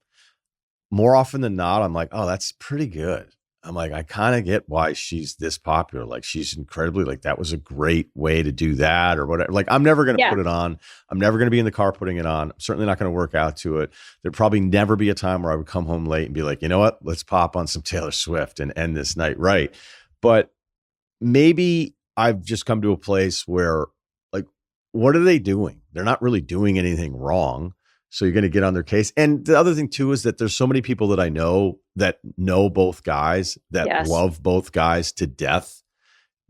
more often than not, I'm like, oh, that's pretty good. I'm like, I kind of get why she's this popular. Like she's incredibly like, that was a great way to do that or whatever. Like, I'm never going to put it on. I'm never going to be in the car putting it on. I'm certainly not going to work out to it. There'd probably never be a time where I would come home late and be like, you know what, let's pop on some Taylor Swift and end this night right. But maybe I've just come to a place where like, what are they doing? They're not really doing anything wrong. So you're going to get on their case. And the other thing too, is that there's so many people that I know that know both guys, that love both guys to death,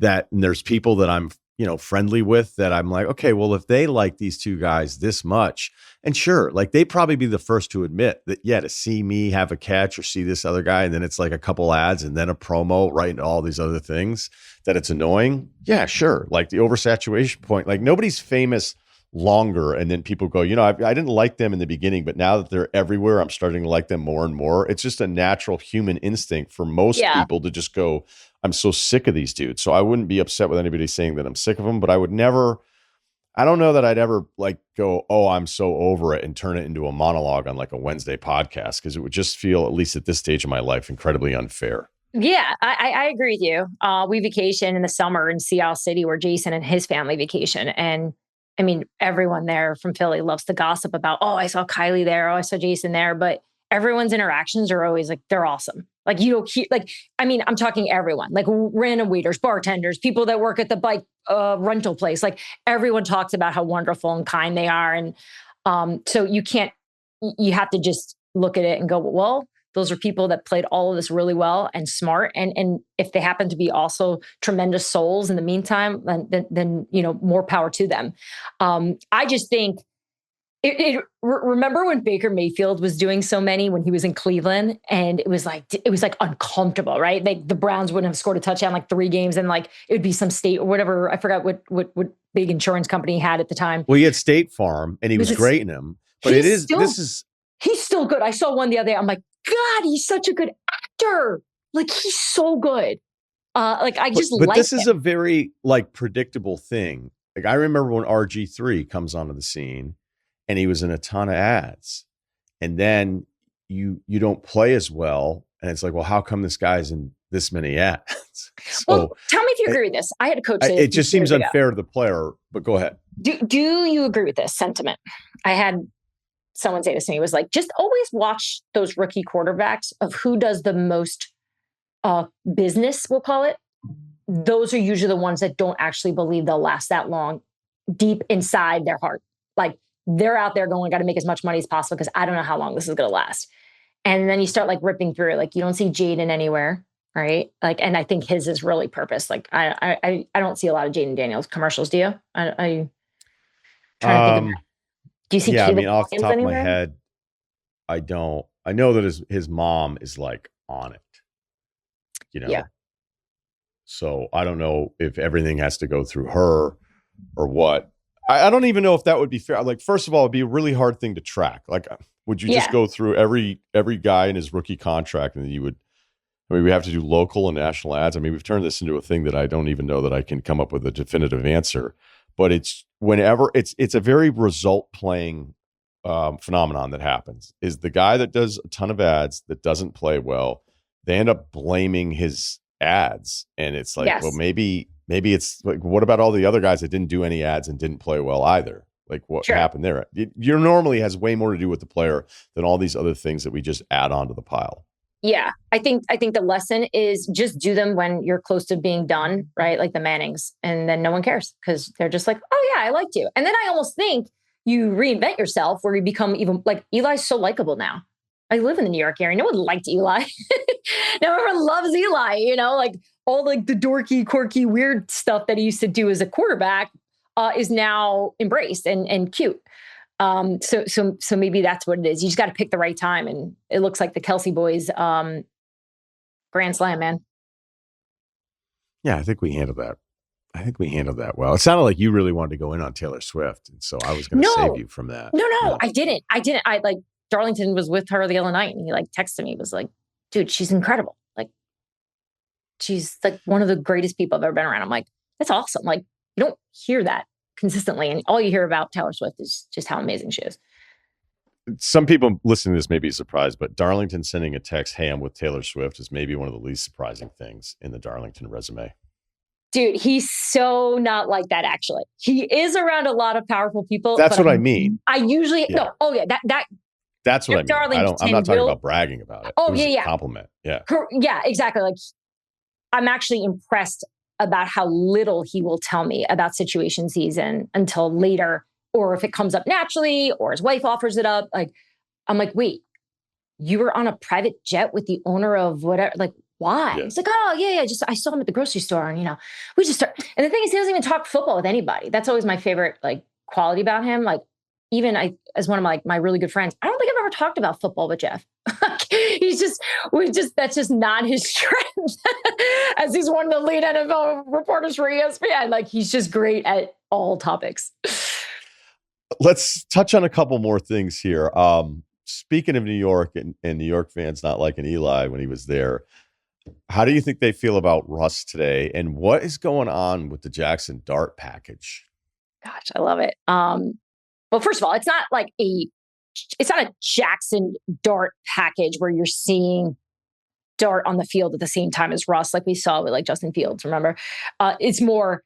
and there's people that I'm, friendly with that I'm like, okay, well, if they like these two guys this much, and sure, like they'd probably be the first to admit that, to see me have a catch or see this other guy, and then it's like a couple ads and then a promo, right? And all these other things that it's annoying. Yeah, sure. Like the oversaturation point, like nobody's famous longer, and then people go, I didn't like them in the beginning, but now that they're everywhere, I'm starting to like them more and more. It's just a natural human instinct for most people to just go, I'm so sick of these dudes. So I wouldn't be upset with anybody saying that I'm sick of them, but I would never, I don't know that I'd ever like go, oh, I'm so over it and turn it into a monologue on like a Wednesday podcast, because it would just feel, at least at this stage of my life, incredibly unfair. Yeah, I agree with you. We vacation in the summer in Seattle City where Jason and his family vacation. And I mean, everyone there from Philly loves to gossip about, oh, I saw Kylie there. Oh, I saw Jason there. But everyone's interactions are always like, they're awesome. Like, I'm talking everyone, like random waiters, bartenders, people that work at the bike rental place. Like everyone talks about how wonderful and kind they are. And so you have to just look at it and go, well, those are people that played all of this really well and smart. And if they happen to be also tremendous souls in the meantime, then more power to them. I just think remember when Baker Mayfield was doing so many when he was in Cleveland, and it was like uncomfortable, right? Like the Browns wouldn't have scored a touchdown like 3 games, and like it would be some state or whatever. I forgot what big insurance company he had at the time. Well, he had State Farm, and he was great in him. But he's still good. I saw one the other day. I'm like, God, he's such a good actor. Like he's so good. But this is a very like predictable thing. Like I remember when RG3 comes onto the scene, and he was in a ton of ads, and then you don't play as well. And it's like, well, how come this guy's in this many ads? Well, tell me if you agree with this. I had a coach say it just seems unfair to the player, but go ahead. Do you agree with this sentiment? I had someone say this to me, was like, just always watch those rookie quarterbacks of who does the most business, we'll call it. Those are usually the ones that don't actually believe they'll last that long deep inside their heart. Like they're out there going, got to make as much money as possible because I don't know how long this is going to last. And then you start like ripping through, like you don't see Jaden anywhere, right? Like, and I think his is really purpose. Like I don't see a lot of Jaden Daniels commercials. Do you? I trying to think of, do you see? Yeah, Caleb off the top anywhere? of my head, I don't. I know that his mom is like on it, Yeah. So I don't know if everything has to go through her or what. I don't even know if that would be fair. Like, first of all, it'd be a really hard thing to track. Like, would you just go through every guy in his rookie contract and you would, we have to do local and national ads. We've turned this into a thing that I don't even know that I can come up with a definitive answer, but it's whenever it's a very result playing phenomenon that happens is the guy that does a ton of ads that doesn't play well. They end up blaming his ads. And it's like, well, maybe it's like, what about all the other guys that didn't do any ads and didn't play well either? Like what happened there? It normally has way more to do with the player than all these other things that we just add onto the pile. Yeah. I think the lesson is just do them when you're close to being done, right? Like the Mannings, and then no one cares because they're just like, oh yeah, I liked you. And then I almost think you reinvent yourself where you become even like Eli's so likable now. I live in the New York area. No one liked Eli. Now everyone loves Eli, like all like the dorky, quirky, weird stuff that he used to do as a quarterback is now embraced and cute. So maybe that's what it is. You just got to pick the right time. And it looks like the Kelce boys grand slam, man. Yeah, I think we handled that well. It sounded like you really wanted to go in on Taylor Swift. And so I was going to save you from that. No, I didn't. I like Darlington was with her the other night and he like texted me, was like, dude, she's incredible. Like she's like one of the greatest people I've ever been around. I'm like, that's awesome. Like you don't hear that consistently. And all you hear about Taylor Swift is just how amazing she is. Some people listening to this may be surprised, but Darlington sending a text, hey, I'm with Taylor Swift, is maybe one of the least surprising things in the Darlington resume. Dude, he's so not like that, actually. He is around a lot of powerful people. That's what I mean. I usually, that's what I mean. I'm not talking about bragging about it. Oh, it was a compliment. Yeah. Yeah, exactly. Like, I'm actually impressed about how little he will tell me about situations he's in until later, or if it comes up naturally, or his wife offers it up. Like, I'm like, wait, you were on a private jet with the owner of whatever? Like, why? Yeah. He's like, oh, yeah. Just I saw him at the grocery store, and we just start. And the thing is, he doesn't even talk football with anybody. That's always my favorite like quality about him. Like, even as one of my really good friends, I don't think I've ever talked about football with Jeff. That's just not his strength. As he's one of the lead NFL reporters for ESPN, like he's just great at all topics. Let's touch on a couple more things here. Speaking of New York and New York fans not liking Eli when he was there, how do you think they feel about Russ today? And what is going on with the Jackson Dart package? Gosh, I love it. Well, first of all, it's not a Jackson Dart package where you're seeing Dart on the field at the same time as Russ, like we saw with like Justin Fields, remember? It's more,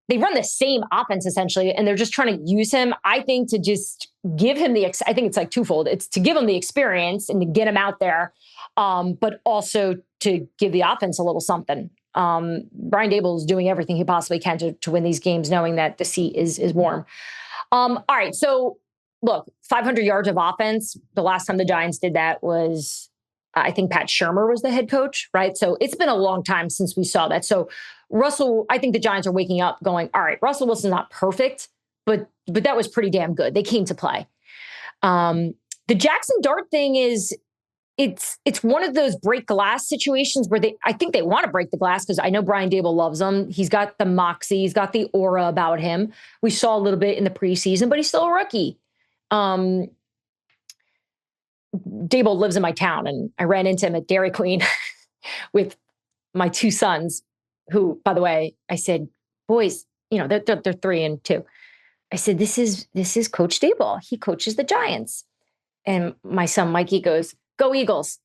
they run the same offense essentially, and they're just trying to use him, I think, to just give him I think it's like twofold. It's to give him the experience and to get him out there, but also to give the offense a little something. Brian Daboll is doing everything he possibly can to win these games, knowing that the seat is warm. All right, so look, 500 yards of offense. The last time the Giants did that was, I think Pat Shurmur was the head coach, right? So it's been a long time since we saw that. So Russell, I think the Giants are waking up going, all right, Russell Wilson's not perfect, but that was pretty damn good. They came to play. The Jackson Dart thing is, it's one of those break glass situations where I think they want to break the glass because I know Brian Daboll loves him. He's got the moxie. He's got the aura about him. We saw a little bit in the preseason, but he's still a rookie. Daboll lives in my town, and I ran into him at Dairy Queen with my two sons, who, by the way, I said, boys, they're 3 and 2. I said, this is Coach Daboll. He coaches the Giants. And my son Mikey goes, Go Eagles.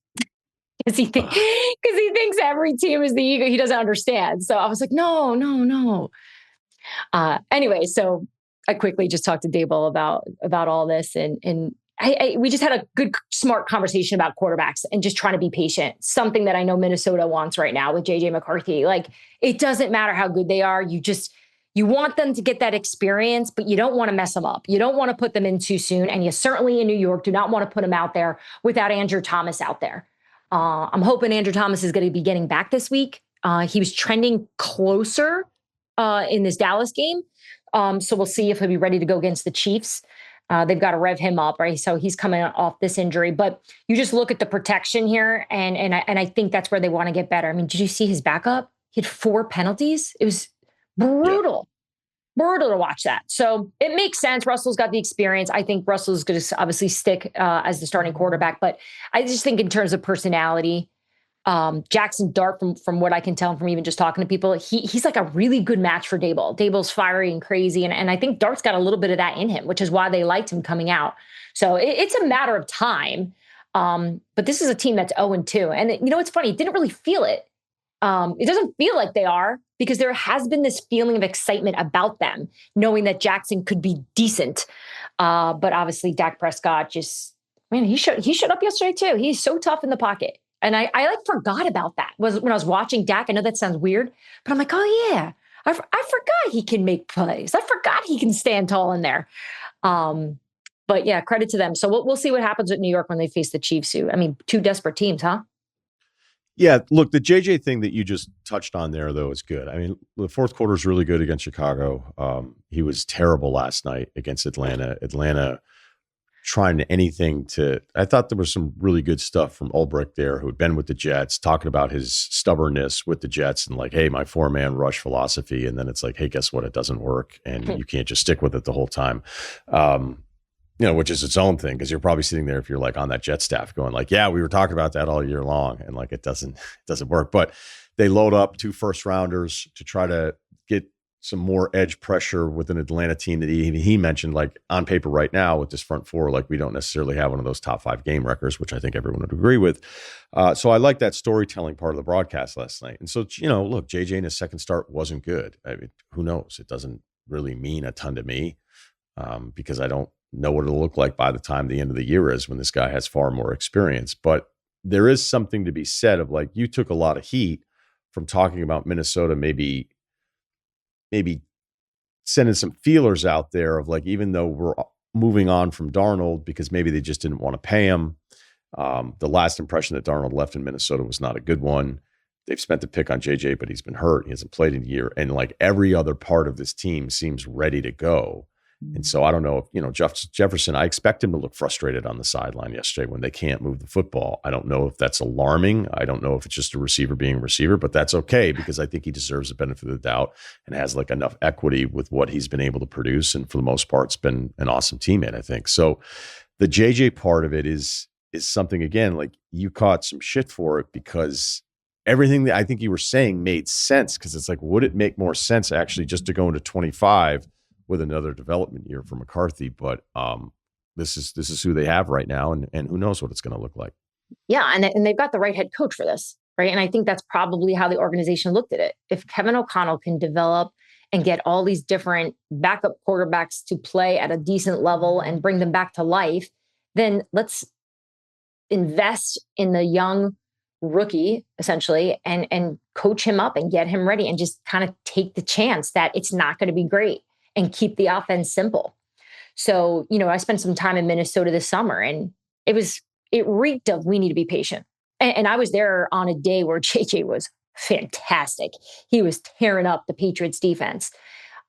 Because he thinks every team is the Eagle. He doesn't understand. So I was like, no. Anyway, so I quickly just talked to Dable about all this, and we just had a good, smart conversation about quarterbacks and just trying to be patient. Something that I know Minnesota wants right now with JJ McCarthy. Like, it doesn't matter how good they are. You want them to get that experience, but you don't want to mess them up. You don't want to put them in too soon. And you certainly in New York do not want to put them out there without Andrew Thomas out there. I'm hoping Andrew Thomas is going to be getting back this week. He was trending closer in this Dallas game. So we'll see if he'll be ready to go against the Chiefs. They've got to rev him up, right? So he's coming off this injury. But you just look at the protection here, and I think that's where they want to get better. I mean, did you see his backup? He had 4 penalties. It was brutal. Brutal to watch that. So it makes sense. Russell's got the experience. I think Russell's going to obviously stick as the starting quarterback. But I just think in terms of personality, Jackson Dart, from what I can tell from even just talking to people, he's like a really good match for Dable. Dable's fiery and crazy. And I think Dart's got a little bit of that in him, which is why they liked him coming out. So it's a matter of time. But this is a team that's 0-2. And it's funny. It didn't really feel it. It doesn't feel like they are, because there has been this feeling of excitement about them, knowing that Jackson could be decent. But obviously Dak Prescott he showed up yesterday too. He's so tough in the pocket. And I like forgot about that when I was watching Dak. I know that sounds weird, but I'm like, oh yeah, I forgot he can make plays. I forgot he can stand tall in there. But yeah, credit to them. So we'll see what happens with New York when they face the Chiefs. I mean, 2 desperate teams, huh? Yeah, look, the JJ thing that you just touched on there, though, is good. I mean, the fourth quarter is really good against Chicago. He was terrible last night against Atlanta. Atlanta trying anything to – I thought there was some really good stuff from Ulbrich there, who had been with the Jets, talking about his stubbornness with the Jets and like, hey, my 4-man rush philosophy. And then it's like, hey, guess what? It doesn't work. And you can't just stick with it the whole time. Which is its own thing, because you're probably sitting there if you're like on that Jet staff going like, yeah, we were talking about that all year long, and like it doesn't work. But they load up 2 first-rounders to try to get some more edge pressure with an Atlanta team that he mentioned, like on paper right now with this front 4, like we don't necessarily have one of those top 5 game records, which I think everyone would agree with. So I like that storytelling part of the broadcast last night. And so, look, JJ in his second start wasn't good. I mean, who knows? It doesn't really mean a ton to me because I don't know what it'll look like by the time the end of the year is, when this guy has far more experience. But there is something to be said of like, you took a lot of heat from talking about Minnesota, maybe sending some feelers out there of like, even though we're moving on from Darnold because maybe they just didn't want to pay him. The last impression that Darnold left in Minnesota was not a good one. They've spent the pick on JJ, but he's been hurt. He hasn't played in a year. And like every other part of this team seems ready to go. And so I don't know if, Jefferson, I expect him to look frustrated on the sideline yesterday when they can't move the football. I don't know if that's alarming. I don't know if it's just a receiver being a receiver, but that's okay, because I think he deserves the benefit of the doubt and has like enough equity with what he's been able to produce. And for the most part, it's been an awesome teammate, I think. So the JJ part of it is something, again, like you caught some shit for it because everything that I think you were saying made sense, because it's like, would it make more sense actually just to go into 25 with another development year for McCarthy? But this is who they have right now, and who knows what it's going to look like. Yeah, and they've got the right head coach for this, right? And I think that's probably how the organization looked at it. If Kevin O'Connell can develop and get all these different backup quarterbacks to play at a decent level and bring them back to life, then let's invest in the young rookie, essentially, and coach him up and get him ready and just kind of take the chance that it's not going to be great, and keep the offense simple. So, I spent some time in Minnesota this summer, and it reeked of, we need to be patient. And I was there on a day where JJ was fantastic. He was tearing up the Patriots defense.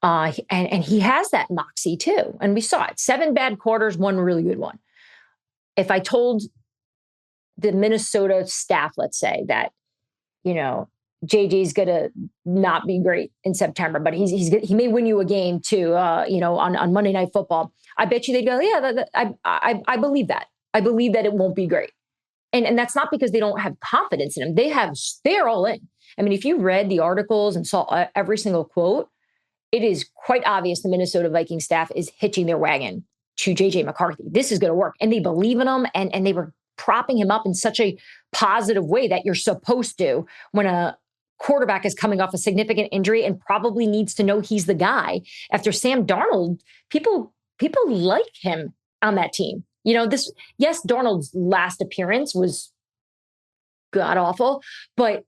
And he has that moxie too. And we saw it. 7 bad quarters, 1 really good one. If I told the Minnesota staff, let's say, that, JJ's going to not be great in September, but he may win you a game too, on Monday Night Football, I bet you they'd go, yeah, I believe that. I believe that it won't be great. And that's not because they don't have confidence in him. They're all in. I mean, if you read the articles and saw every single quote, it is quite obvious the Minnesota Vikings staff is hitching their wagon to JJ McCarthy. This is going to work. And they believe in him. And they were propping him up in such a positive way that you're supposed to when a quarterback is coming off a significant injury and probably needs to know he's the guy. After Sam Darnold, people like him on that team. Yes, Darnold's last appearance was god awful, but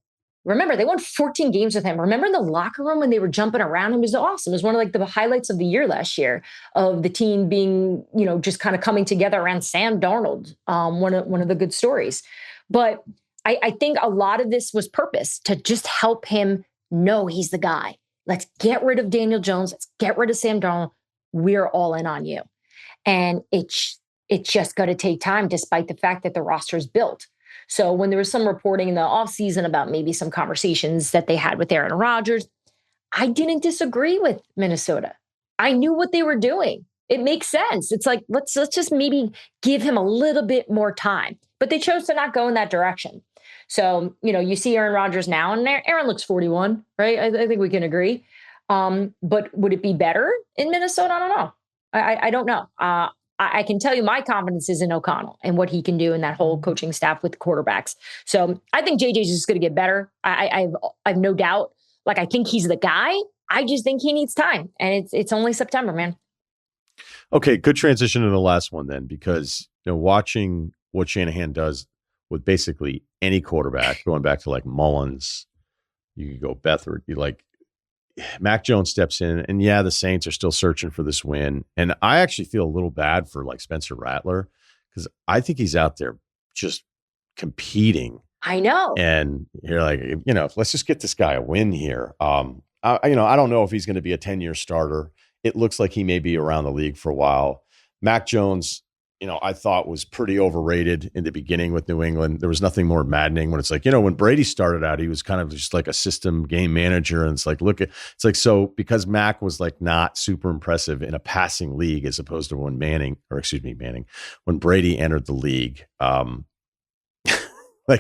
remember, they won 14 games with him. Remember in the locker room when they were jumping around? It was awesome. It was one of the highlights of the year last year, of the team being, just kind of coming together around Sam Darnold. One of the good stories. But I think a lot of this was purpose to just help him know he's the guy. Let's get rid of Daniel Jones. Let's get rid of Sam Darnold. We're all in on you. And it's just going to take time, despite the fact that the roster is built. So when there was some reporting in the offseason about maybe some conversations that they had with Aaron Rodgers, I didn't disagree with Minnesota. I knew what they were doing. It makes sense. It's like, let's just maybe give him a little bit more time. But they chose to not go in that direction. So, you see Aaron Rodgers now, and Aaron looks 41, right? I think we can agree. But would it be better in Minnesota? I don't know. I don't know. I can tell you my confidence is in O'Connell and what he can do in that whole coaching staff with quarterbacks. So I think JJ's just going to get better. I have no doubt. I think he's the guy. I just think he needs time. And it's only September, man. Okay, good transition to the last one then, because watching what Shanahan does with basically any quarterback, going back to Mullins, you could go Beathard, Mac Jones steps in, and the Saints are still searching for this win. And I actually feel a little bad for Spencer Rattler, because I think he's out there just competing. I know. And you're let's just get this guy a win here. I don't know if he's going to be a 10-year starter. It looks like he may be around the league for a while. Mac Jones, I thought was pretty overrated in the beginning with New England. There was nothing more maddening when it's when Brady started out, he was kind of just a system game manager. And so because Mac was not super impressive in a passing league, as opposed to when when Brady entered the league,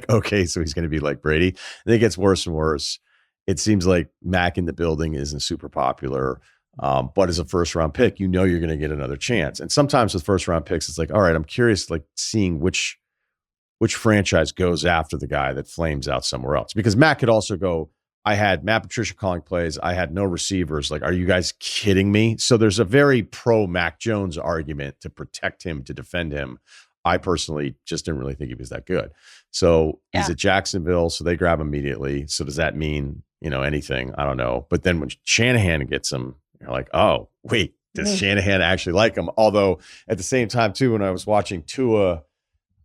okay, so he's going to be like Brady. And then it gets worse and worse. It seems like Mac in the building isn't super popular. But as a first round pick, you're going to get another chance. And sometimes with first round picks, it's all right, I'm curious, seeing which franchise goes after the guy that flames out somewhere else. Because Matt could also go, I had Matt Patricia calling plays. I had no receivers. Are you guys kidding me? So there's a very pro Mac Jones argument to protect him, to defend him. I personally just didn't really think he was that good. So he's at Jacksonville, so they grab him immediately. So does that mean, anything? I don't know. But then when Shanahan gets him, you're like, oh, wait, does Shanahan actually like him? Although at the same time, too, when I was watching Tua,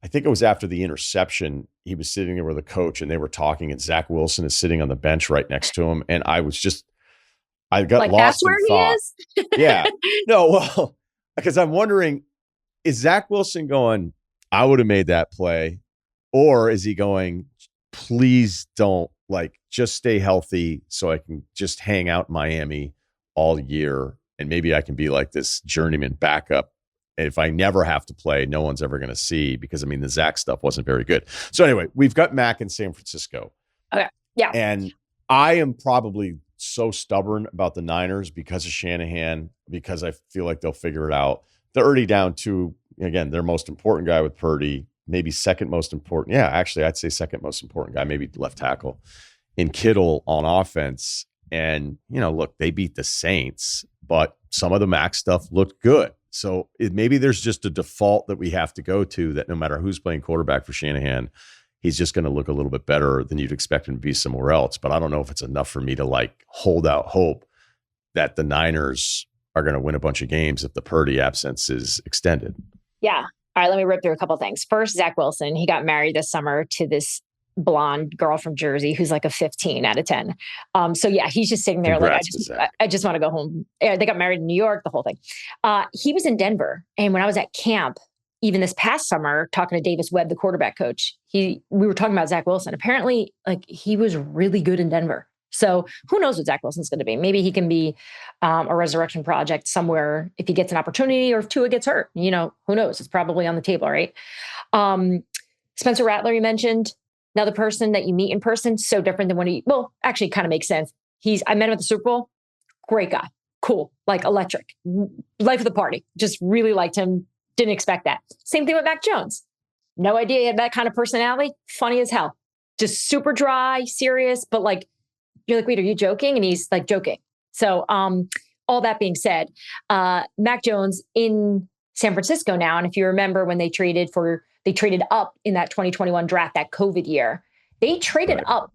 I think it was after the interception, he was sitting there with a coach and they were talking, and Zach Wilson is sitting on the bench right next to him. And I got lost in thought. He is? Yeah. No, well, because I'm wondering, is Zach Wilson going, I would have made that play? Or is he going, please don't, just stay healthy so I can just hang out in Miami all year, and maybe I can be this journeyman backup. And if I never have to play, no one's ever going to see, because the Zach stuff wasn't very good. So anyway, we've got Mac in San Francisco. Okay. Yeah. And I am probably so stubborn about the Niners because of Shanahan, because I feel like they'll figure it out. They're already down to, again, their most important guy with Purdy, maybe second most important. Yeah, actually, I'd say second most important guy, maybe left tackle, in Kittle on offense. And, look, they beat the Saints, but some of the Mac stuff looked good. So maybe there's just a default that we have to go to, that no matter who's playing quarterback for Shanahan, he's just going to look a little bit better than you'd expect him to be somewhere else. But I don't know if it's enough for me to hold out hope that the Niners are going to win a bunch of games if the Purdy absence is extended. Yeah. All right, let me rip through a couple of things. First, Zach Wilson, he got married this summer to this blonde girl from Jersey who's a 15 out of 10. So yeah, he's just sitting there Congrats, I just want to go home. Yeah, they got married in New York, the whole thing. He was in Denver. And when I was at camp, even this past summer, talking to Davis Webb, the quarterback coach, we were talking about Zach Wilson. Apparently, he was really good in Denver. So who knows what Zach Wilson's going to be? Maybe he can be a resurrection project somewhere if he gets an opportunity, or if Tua gets hurt. Who knows? It's probably on the table, right? Spencer Rattler, you mentioned. Another person that you meet in person, so different than when actually kind of makes sense. I met him at the Super Bowl. Great guy. Cool. Electric. Life of the party. Just really liked him. Didn't expect that. Same thing with Mac Jones. No idea he had that kind of personality. Funny as hell. Just super dry, serious, but like, you're like, wait, are you joking? And he's like joking. So all that being said, Mac Jones in San Francisco now. And if you remember when they traded up in that 2021 draft, that COVID year, they traded up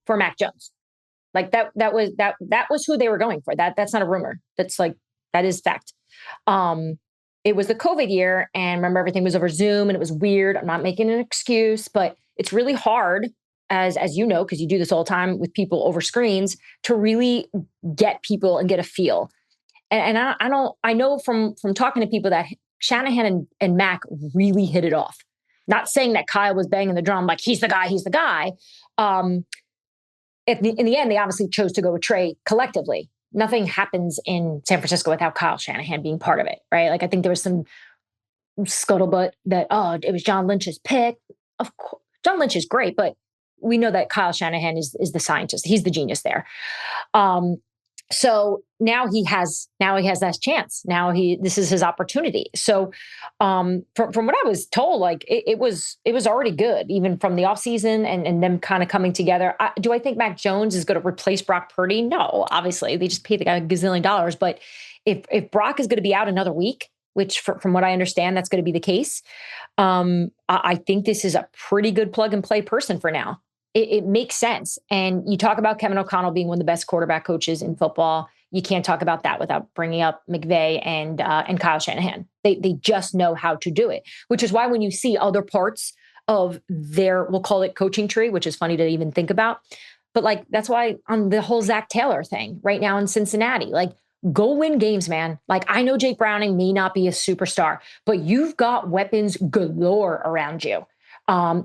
for Mac Jones. Like that was who they were going for. That's not a rumor. That's like, that is fact. It was the COVID year, and remember, everything was over Zoom and it was weird. I'm not making an excuse, but it's really hard, as you know, because you do this all the time with people over screens, to really get people and get a feel. And I know from talking to people that Shanahan and Mac really hit it off. Not saying that Kyle was banging the drum like he's the guy. In the end, they obviously chose to go with Trey collectively. Nothing happens in San Francisco without Kyle Shanahan being part of it, right? Like, I think there was some scuttlebutt that, it was John Lynch's pick. Of course, John Lynch is great, but we know that Kyle Shanahan is the scientist. He's the genius there. So now he has that chance. This is his opportunity. So from what I was told, like it was already good, even from the offseason and them kind of coming together. Do I think Mac Jones is going to replace Brock Purdy? No, obviously they just paid the guy $1 gazillion. But if Brock is going to be out another week, which from what I understand, that's going to be the case, I think this is a pretty good plug and play person for now. It makes sense. And you talk about Kevin O'Connell being one of the best quarterback coaches in football. You can't talk about that without bringing up McVay and Kyle Shanahan. They just know how to do it, which is why when you see other parts of their, we'll call it coaching tree, which is funny to even think about. But like, that's why on the whole Zach Taylor thing right now in Cincinnati, like, go win games, man. Like, I know Jake Browning may not be a superstar, but you've got weapons galore around you.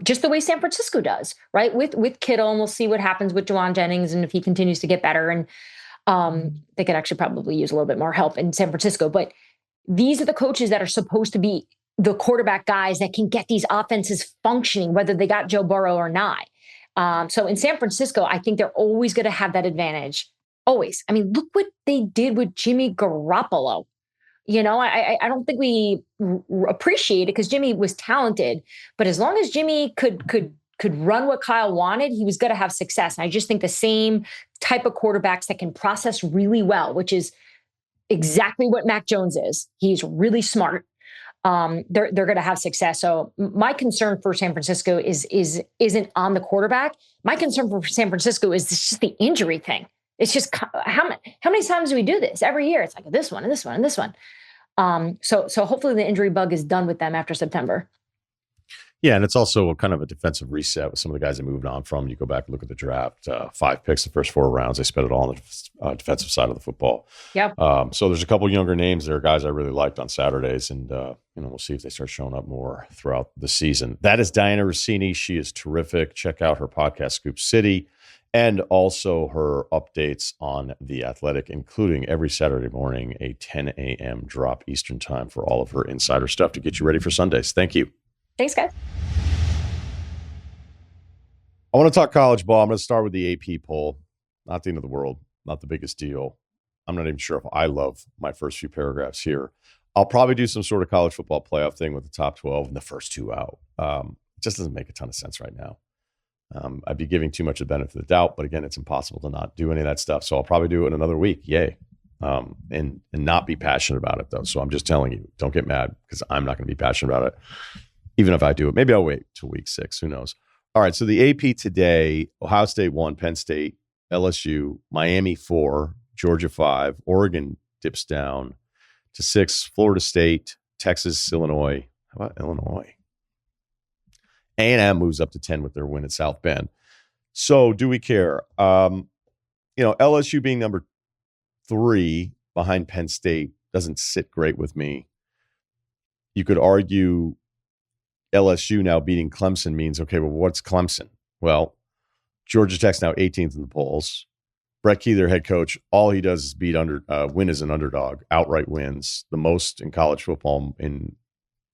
Just the way San Francisco does, right? With Kittle, and we'll see what happens with Juwan Jennings and if he continues to get better. And they could actually probably use a little bit more help in San Francisco. But these are the coaches that are supposed to be the quarterback guys that can get these offenses functioning, whether they got Joe Burrow or not. So in San Francisco, I think they're always going to have that advantage. Always. I mean, look what they did with Jimmy Garoppolo. You know, I don't think we appreciate it because Jimmy was talented, but as long as Jimmy could run what Kyle wanted, he was going to have success. And I just think the same type of quarterbacks that can process really well, which is exactly what Mac Jones is. He's really smart. They're going to have success. So my concern for San Francisco isn't on the quarterback. My concern for San Francisco is just the injury thing. It's just how many times do we do this every year? It's like this one and this one and this one. So hopefully the injury bug is done with them after September. Yeah, and it's also kind of a defensive reset with some of the guys that moved on from. You go back and look at the draft, 5 picks the first 4 rounds. They spent it all on the defensive side of the football. Yep. So there's a couple younger names there, guys I really liked on Saturdays, and we'll see if they start showing up more throughout the season. That is Dianna Russini. She is terrific. Check out her podcast, Scoop City, and also her updates on The Athletic, including every Saturday morning, a 10 a.m. drop Eastern time for all of her insider stuff to get you ready for Sundays. Thank you. Thanks, guys. I want to talk college ball. I'm going to start with the AP poll. Not the end of the world, not the biggest deal. I'm not even sure if I love my first few paragraphs here. I'll probably do some sort of college football playoff thing with the top 12 and the first 2 out. It just doesn't make a ton of sense right now. I'd be giving too much of the benefit of the doubt, but again, it's impossible to not do any of that stuff. So I'll probably do it in another week. Yay. And not be passionate about it though. So I'm just telling you, don't get mad because I'm not going to be passionate about it. Even if I do it, maybe I'll wait till week 6. Who knows? All right. So the AP today, Ohio State 1, Penn State, LSU, Miami 4, Georgia 5, Oregon dips down to 6, Florida State, Texas, Illinois. How about Illinois? A&M moves up to 10 with their win at South Bend. So do we care? LSU being number 3 behind Penn State doesn't sit great with me. You could argue LSU now beating Clemson means, okay, well, what's Clemson? Well, Georgia Tech's now 18th in the polls. Brett Key, their head coach, all he does is win as an underdog, outright wins, the most in college football. It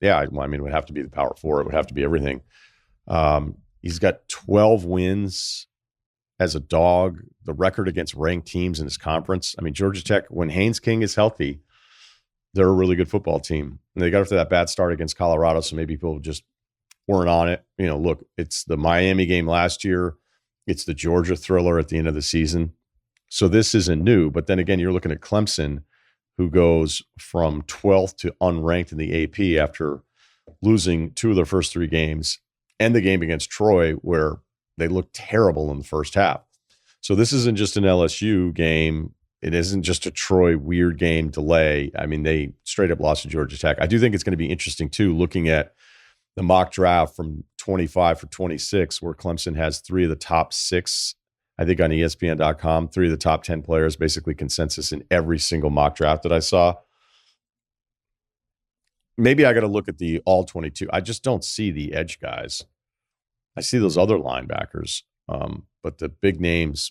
would have to be the Power 4. It would have to be everything. He's got 12 wins as a dog, the record against ranked teams in his conference. I mean, Georgia Tech, when Haynes King is healthy, they're a really good football team. And they got off to that bad start against Colorado, so maybe people just weren't on it. Look, it's the Miami game last year. It's the Georgia thriller at the end of the season. So this isn't new. But then again, you're looking at Clemson, who goes from 12th to unranked in the AP after losing 2 of their first 3 games, and the game against Troy where they looked terrible in the first half. So this isn't just an LSU game. It isn't just a Troy weird game delay. I mean, they straight up lost to Georgia Tech. I do think it's going to be interesting, too, looking at the mock draft from 25 for 26, where Clemson has 3 of the top 6, I think on ESPN.com, 3 of the top 10 players, basically consensus in every single mock draft that I saw. Maybe I got to look at the all 22. I just don't see the edge guys. I see those other linebackers, but the big names,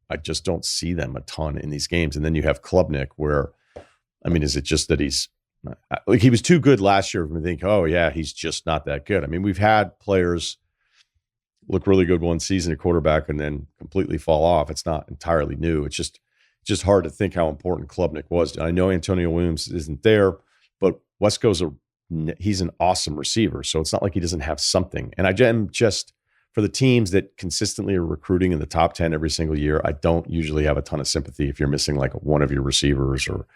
I just don't see them a ton in these games. And then you have Klubnik, where, I mean, is it just that he was too good last year for me to think, oh, yeah, he's just not that good. I mean, we've had players look really good one season at quarterback and then completely fall off. It's not entirely new. It's just hard to think how important Klubnik was. I know Antonio Williams isn't there, but Wesco's he's an awesome receiver. So it's not like he doesn't have something. And I am just, for the teams that consistently are recruiting in the top 10 every single year, I don't usually have a ton of sympathy if you're missing like one of your receivers or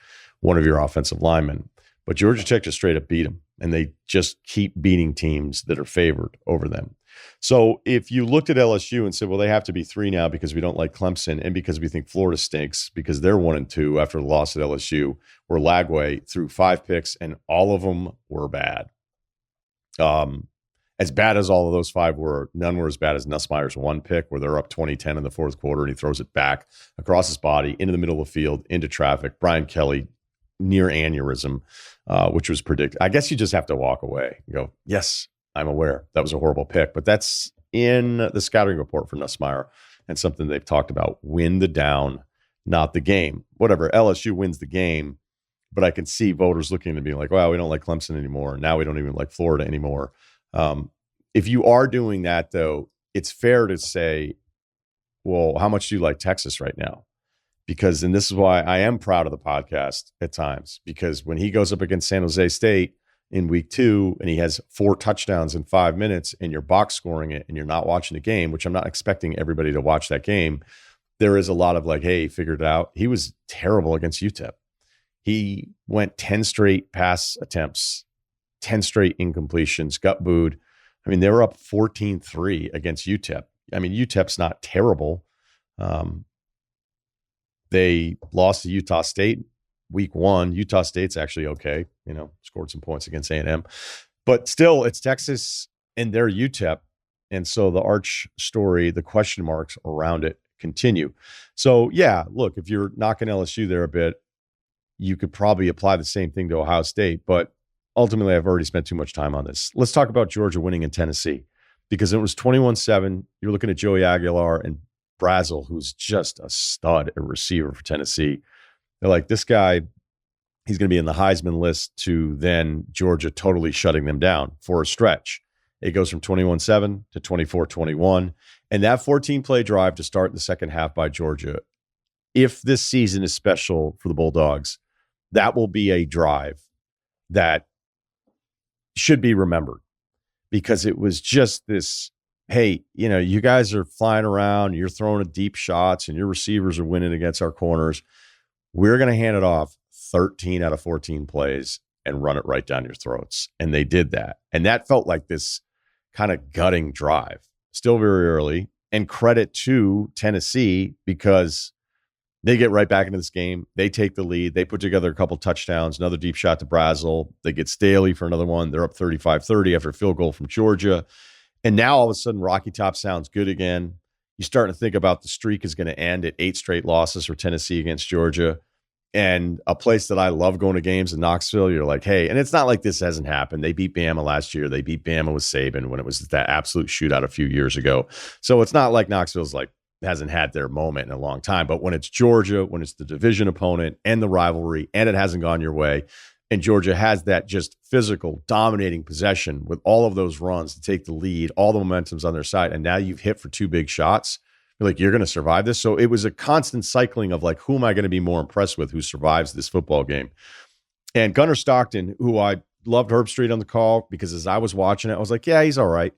one of your offensive linemen. But Georgia Tech just straight up beat them, and they just keep beating teams that are favored over them. So if you looked at LSU and said, well, they have to be 3 now because we don't like Clemson and because we think Florida stinks because they're 1-2 after the loss at LSU, where Lagway threw 5 picks and all of them were bad. As bad as all of those 5 were, none were as bad as Nussmeier's 1 pick where they're up 20-10 in the fourth quarter and he throws it back across his body into the middle of the field, into traffic. Brian Kelly, near aneurysm, which was predicted. I guess you just have to walk away and go, yes, I'm aware that was a horrible pick, but that's in the scouting report for Nussmeier and something they've talked about. Win the down, not the game. Whatever, LSU wins the game, but I can see voters looking at me like, wow, we don't like Clemson anymore. Now we don't even like Florida anymore. If you are doing that, though, it's fair to say, well, how much do you like Texas right now? Because, and this is why I am proud of the podcast at times, because when he goes up against San Jose State in week 2 and he has 4 touchdowns in 5 minutes and you're box scoring it and you're not watching the game, which I'm not expecting everybody to watch that game, there is a lot of like, hey, figured it out. He was terrible against UTEP. He went 10 straight pass attempts, 10 straight incompletions, got booed. I mean, they were up 14-3 against UTEP. I mean, UTEP's not terrible. They lost to Utah State week 1. Utah State's actually okay, scored some points against A&M. But still, it's Texas and they're UTEP. And so the arch story, the question marks around it continue. So, yeah, look, if you're knocking LSU there a bit, you could probably apply the same thing to Ohio State. But ultimately, I've already spent too much time on this. Let's talk about Georgia winning in Tennessee, because it was 21-7. You're looking at Joey Aguilar and Brazel, who's just a stud, a receiver for Tennessee. They're like, this guy, he's going to be in the Heisman list, to then Georgia totally shutting them down for a stretch. It goes from 21-7 to 24-21. And that 14-play drive to start the second half by Georgia, if this season is special for the Bulldogs, that will be a drive that should be remembered, because it was just this, hey, you guys are flying around, you're throwing deep shots, and your receivers are winning against our corners. We're going to hand it off 13 out of 14 plays and run it right down your throats. And they did that. And that felt like this kind of gutting drive. Still very early. And credit to Tennessee, because they get right back into this game. They take the lead. They put together a couple touchdowns, another deep shot to Brazel. They get Staley for another one. They're up 35-30 after a field goal from Georgia. And now all of a sudden, Rocky Top sounds good again. You're starting to think about the streak is going to end at 8 straight losses for Tennessee against Georgia. And a place that I love going to games in Knoxville, you're like, hey, and it's not like this hasn't happened. They beat Bama last year. They beat Bama with Saban when it was that absolute shootout a few years ago. So it's not like Knoxville's like hasn't had their moment in a long time. But when it's Georgia, when it's the division opponent and the rivalry, and it hasn't gone your way, and Georgia has that just physical, dominating possession with all of those runs to take the lead, all the momentum's on their side, and now you've hit for 2 big shots, you're like, you're going to survive this? So it was a constant cycling of like, who am I going to be more impressed with who survives this football game? And Gunnar Stockton, who I loved Herb Street on the call because as I was watching it, I was like, yeah, he's all right.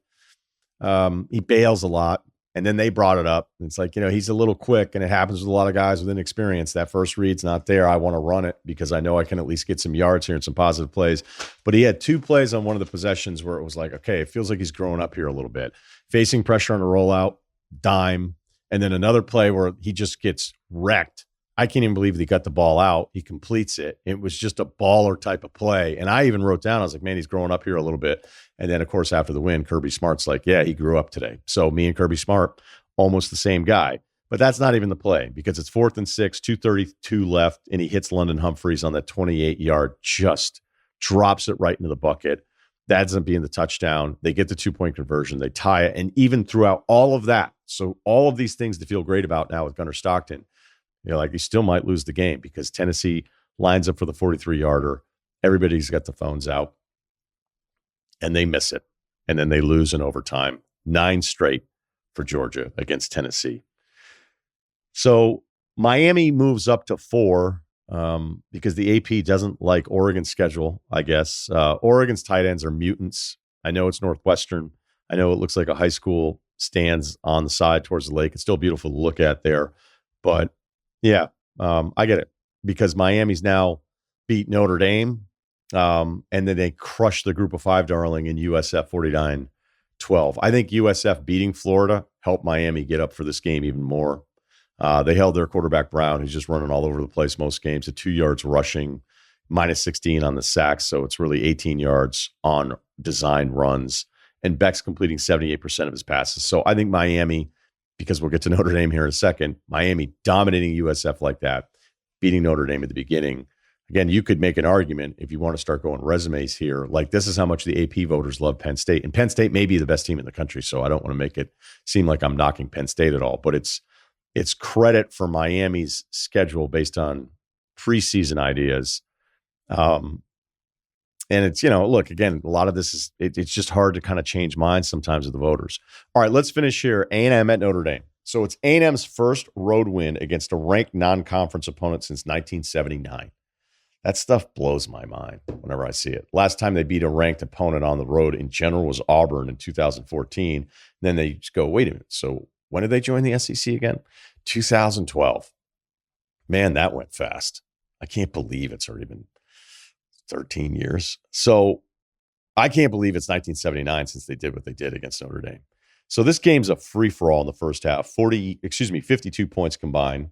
He bails a lot. And then they brought it up. It's like, he's a little quick, and it happens with a lot of guys with inexperience. That first read's not there. I want to run it because I know I can at least get some yards here and some positive plays. But he had 2 plays on one of the possessions where it was like, okay, it feels like he's growing up here a little bit. Facing pressure on a rollout, dime, and then another play where he just gets wrecked. I can't even believe that he got the ball out. He completes it. It was just a baller type of play. And I even wrote down, I was like, man, he's growing up here a little bit. And then, of course, after the win, Kirby Smart's like, yeah, he grew up today. So me and Kirby Smart, almost the same guy. But that's not even the play because it's 4th and 6, 2:32 left, and he hits London Humphreys on that 28-yard, just drops it right into the bucket. That ends up being the touchdown. They get the 2-point conversion. They tie it. And even throughout all of that, so all of these things to feel great about now with Gunnar Stockton, like you still might lose the game because Tennessee lines up for the 43-yarder. Everybody's got the phones out, and they miss it. And then they lose in overtime. 9 straight for Georgia against Tennessee. So Miami moves up to 4 because the AP doesn't like Oregon's schedule, I guess. Oregon's tight ends are mutants. I know it's Northwestern. I know it looks like a high school stands on the side towards the lake. It's still beautiful to look at there. But yeah, I get it because Miami's now beat Notre Dame, and then they crushed the Group of 5 darling in USF 49-12. I think USF beating Florida helped Miami get up for this game even more. They held their quarterback Brown, who's just running all over the place most games, at 2 yards rushing, minus 16 on the sacks. So it's really 18 yards on design runs. And Beck's completing 78% of his passes. So I think Miami, because we'll get to Notre Dame here in a second, Miami dominating USF like that, beating Notre Dame at the beginning. Again, you could make an argument if you want to start going resumes here. Like, this is how much the AP voters love Penn State. And Penn State may be the best team in the country, so I don't want to make it seem like I'm knocking Penn State at all. But it's credit for Miami's schedule based on preseason ideas. And it's, look, again, a lot of this is, it's just hard to kind of change minds sometimes of the voters. All right, let's finish here. A&M at Notre Dame. So it's A&M's first road win against a ranked non-conference opponent since 1979. That stuff blows my mind whenever I see it. Last time they beat a ranked opponent on the road in general was Auburn in 2014. And then they just go, wait a minute. So when did they join the SEC again? 2012. Man, that went fast. I can't believe it's already been 13 years. So I can't believe it's 1979 since they did what they did against Notre Dame. So this game's a free-for-all in the first half. 52 points combined.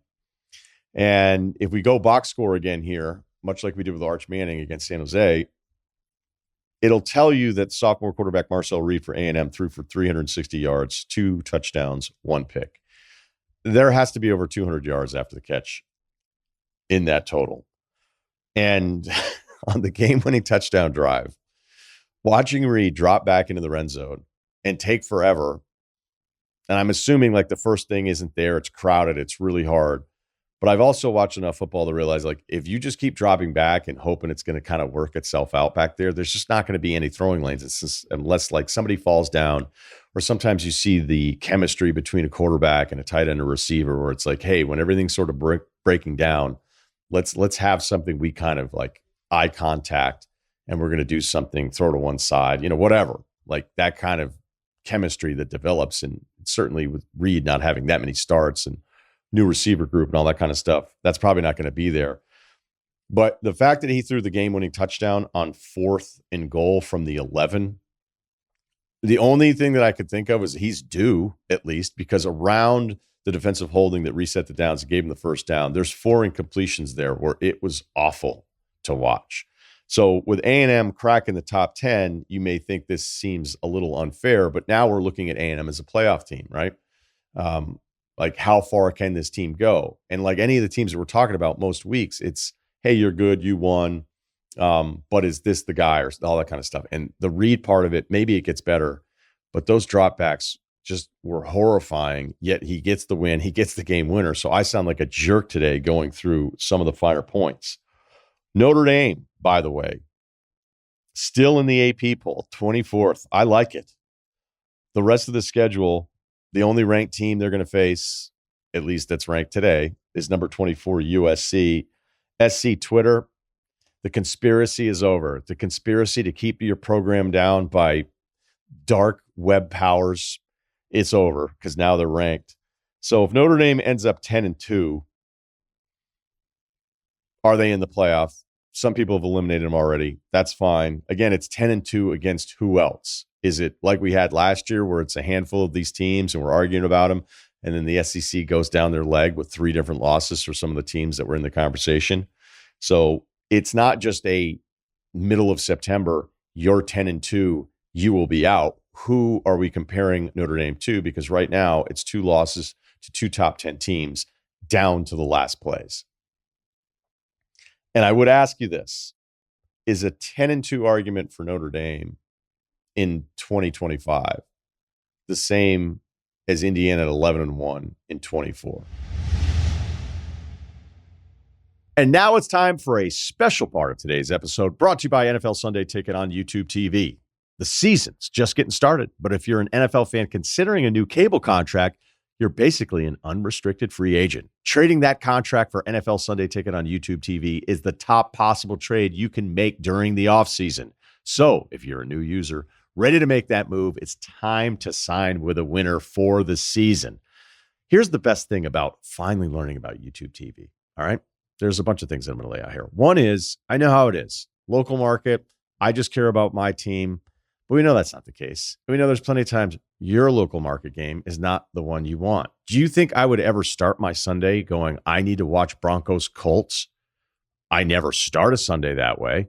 And if we go box score again here, much like we did with Arch Manning against San Jose, it'll tell you that sophomore quarterback Marcel Reed for A&M threw for 360 yards, 2 touchdowns, 1 pick. There has to be over 200 yards after the catch in that total. And on the game-winning touchdown drive, watching Reed drop back into the red zone and take forever, and I'm assuming like the first thing isn't there, it's crowded, it's really hard. But I've also watched enough football to realize, like, if you just keep dropping back and hoping it's going to kind of work itself out back there, there's just not going to be any throwing lanes unless like somebody falls down, or sometimes you see the chemistry between a quarterback and a tight end or receiver where it's like, hey, when everything's sort of breaking down, let's have something we kind of like eye contact, and we're going to do something, throw to one side, whatever, like that kind of chemistry that develops. And certainly with Reed not having that many starts and new receiver group and all that kind of stuff, that's probably not going to be there. But the fact that he threw the game-winning touchdown on 4th and goal from the 11, the only thing that I could think of is he's due, at least, because around the defensive holding that reset the downs and gave him the first down, there's 4 incompletions there where it was awful to watch. So with A&M cracking the top 10, you may think this seems a little unfair, but now we're looking at A&M as a playoff team, right? Like, how far can this team go? And like any of the teams that we're talking about most weeks, it's, hey, you're good, you won, but is this the guy, or all that kind of stuff. And the Reed part of it, maybe it gets better, but those dropbacks just were horrifying, yet he gets the win, he gets the game winner. So I sound like a jerk today going through some of the finer points. Notre Dame, by the way, still in the AP poll, 24th. I like it. The rest of the schedule, the only ranked team they're going to face, at least that's ranked today, is number 24 USC. SC Twitter, The conspiracy is over. The conspiracy to keep your program down by dark web powers, it's over because now they're ranked. So if Notre Dame ends up 10-2, are they in the playoff? Some people have eliminated them already. That's fine. Again, it's 10-2 against who else? Is it like we had last year where it's a handful of these teams and we're arguing about them, and then the SEC goes down their leg with 3 different losses for some of the teams that were in the conversation? So it's not just a middle of September, you're 10-2, you will be out. Who are we comparing Notre Dame to? Because right now it's 2 losses to 2 top 10 teams down to the last plays. And I would ask you this, is a 10-2 argument for Notre Dame in 2025 the same as Indiana at 11-1 in 24? And now it's time for a special part of today's episode brought to you by NFL Sunday Ticket on YouTube TV. The season's just getting started, but if you're an NFL fan considering a new cable contract, you're basically an unrestricted free agent. Trading that contract for NFL Sunday Ticket on YouTube TV is the top possible trade you can make during the offseason. So if you're a new user ready to make that move, it's time to sign with a winner for the season. Here's the best thing about finally learning about YouTube TV. All right. There's a bunch of things that I'm going to lay out here. One is, I know how it is. Local market. I just care about my team. But we know that's not the case. We know there's plenty of times your local market game is not the one you want. Do you think I would ever start my Sunday going, I need to watch Broncos Colts? I never start a Sunday that way,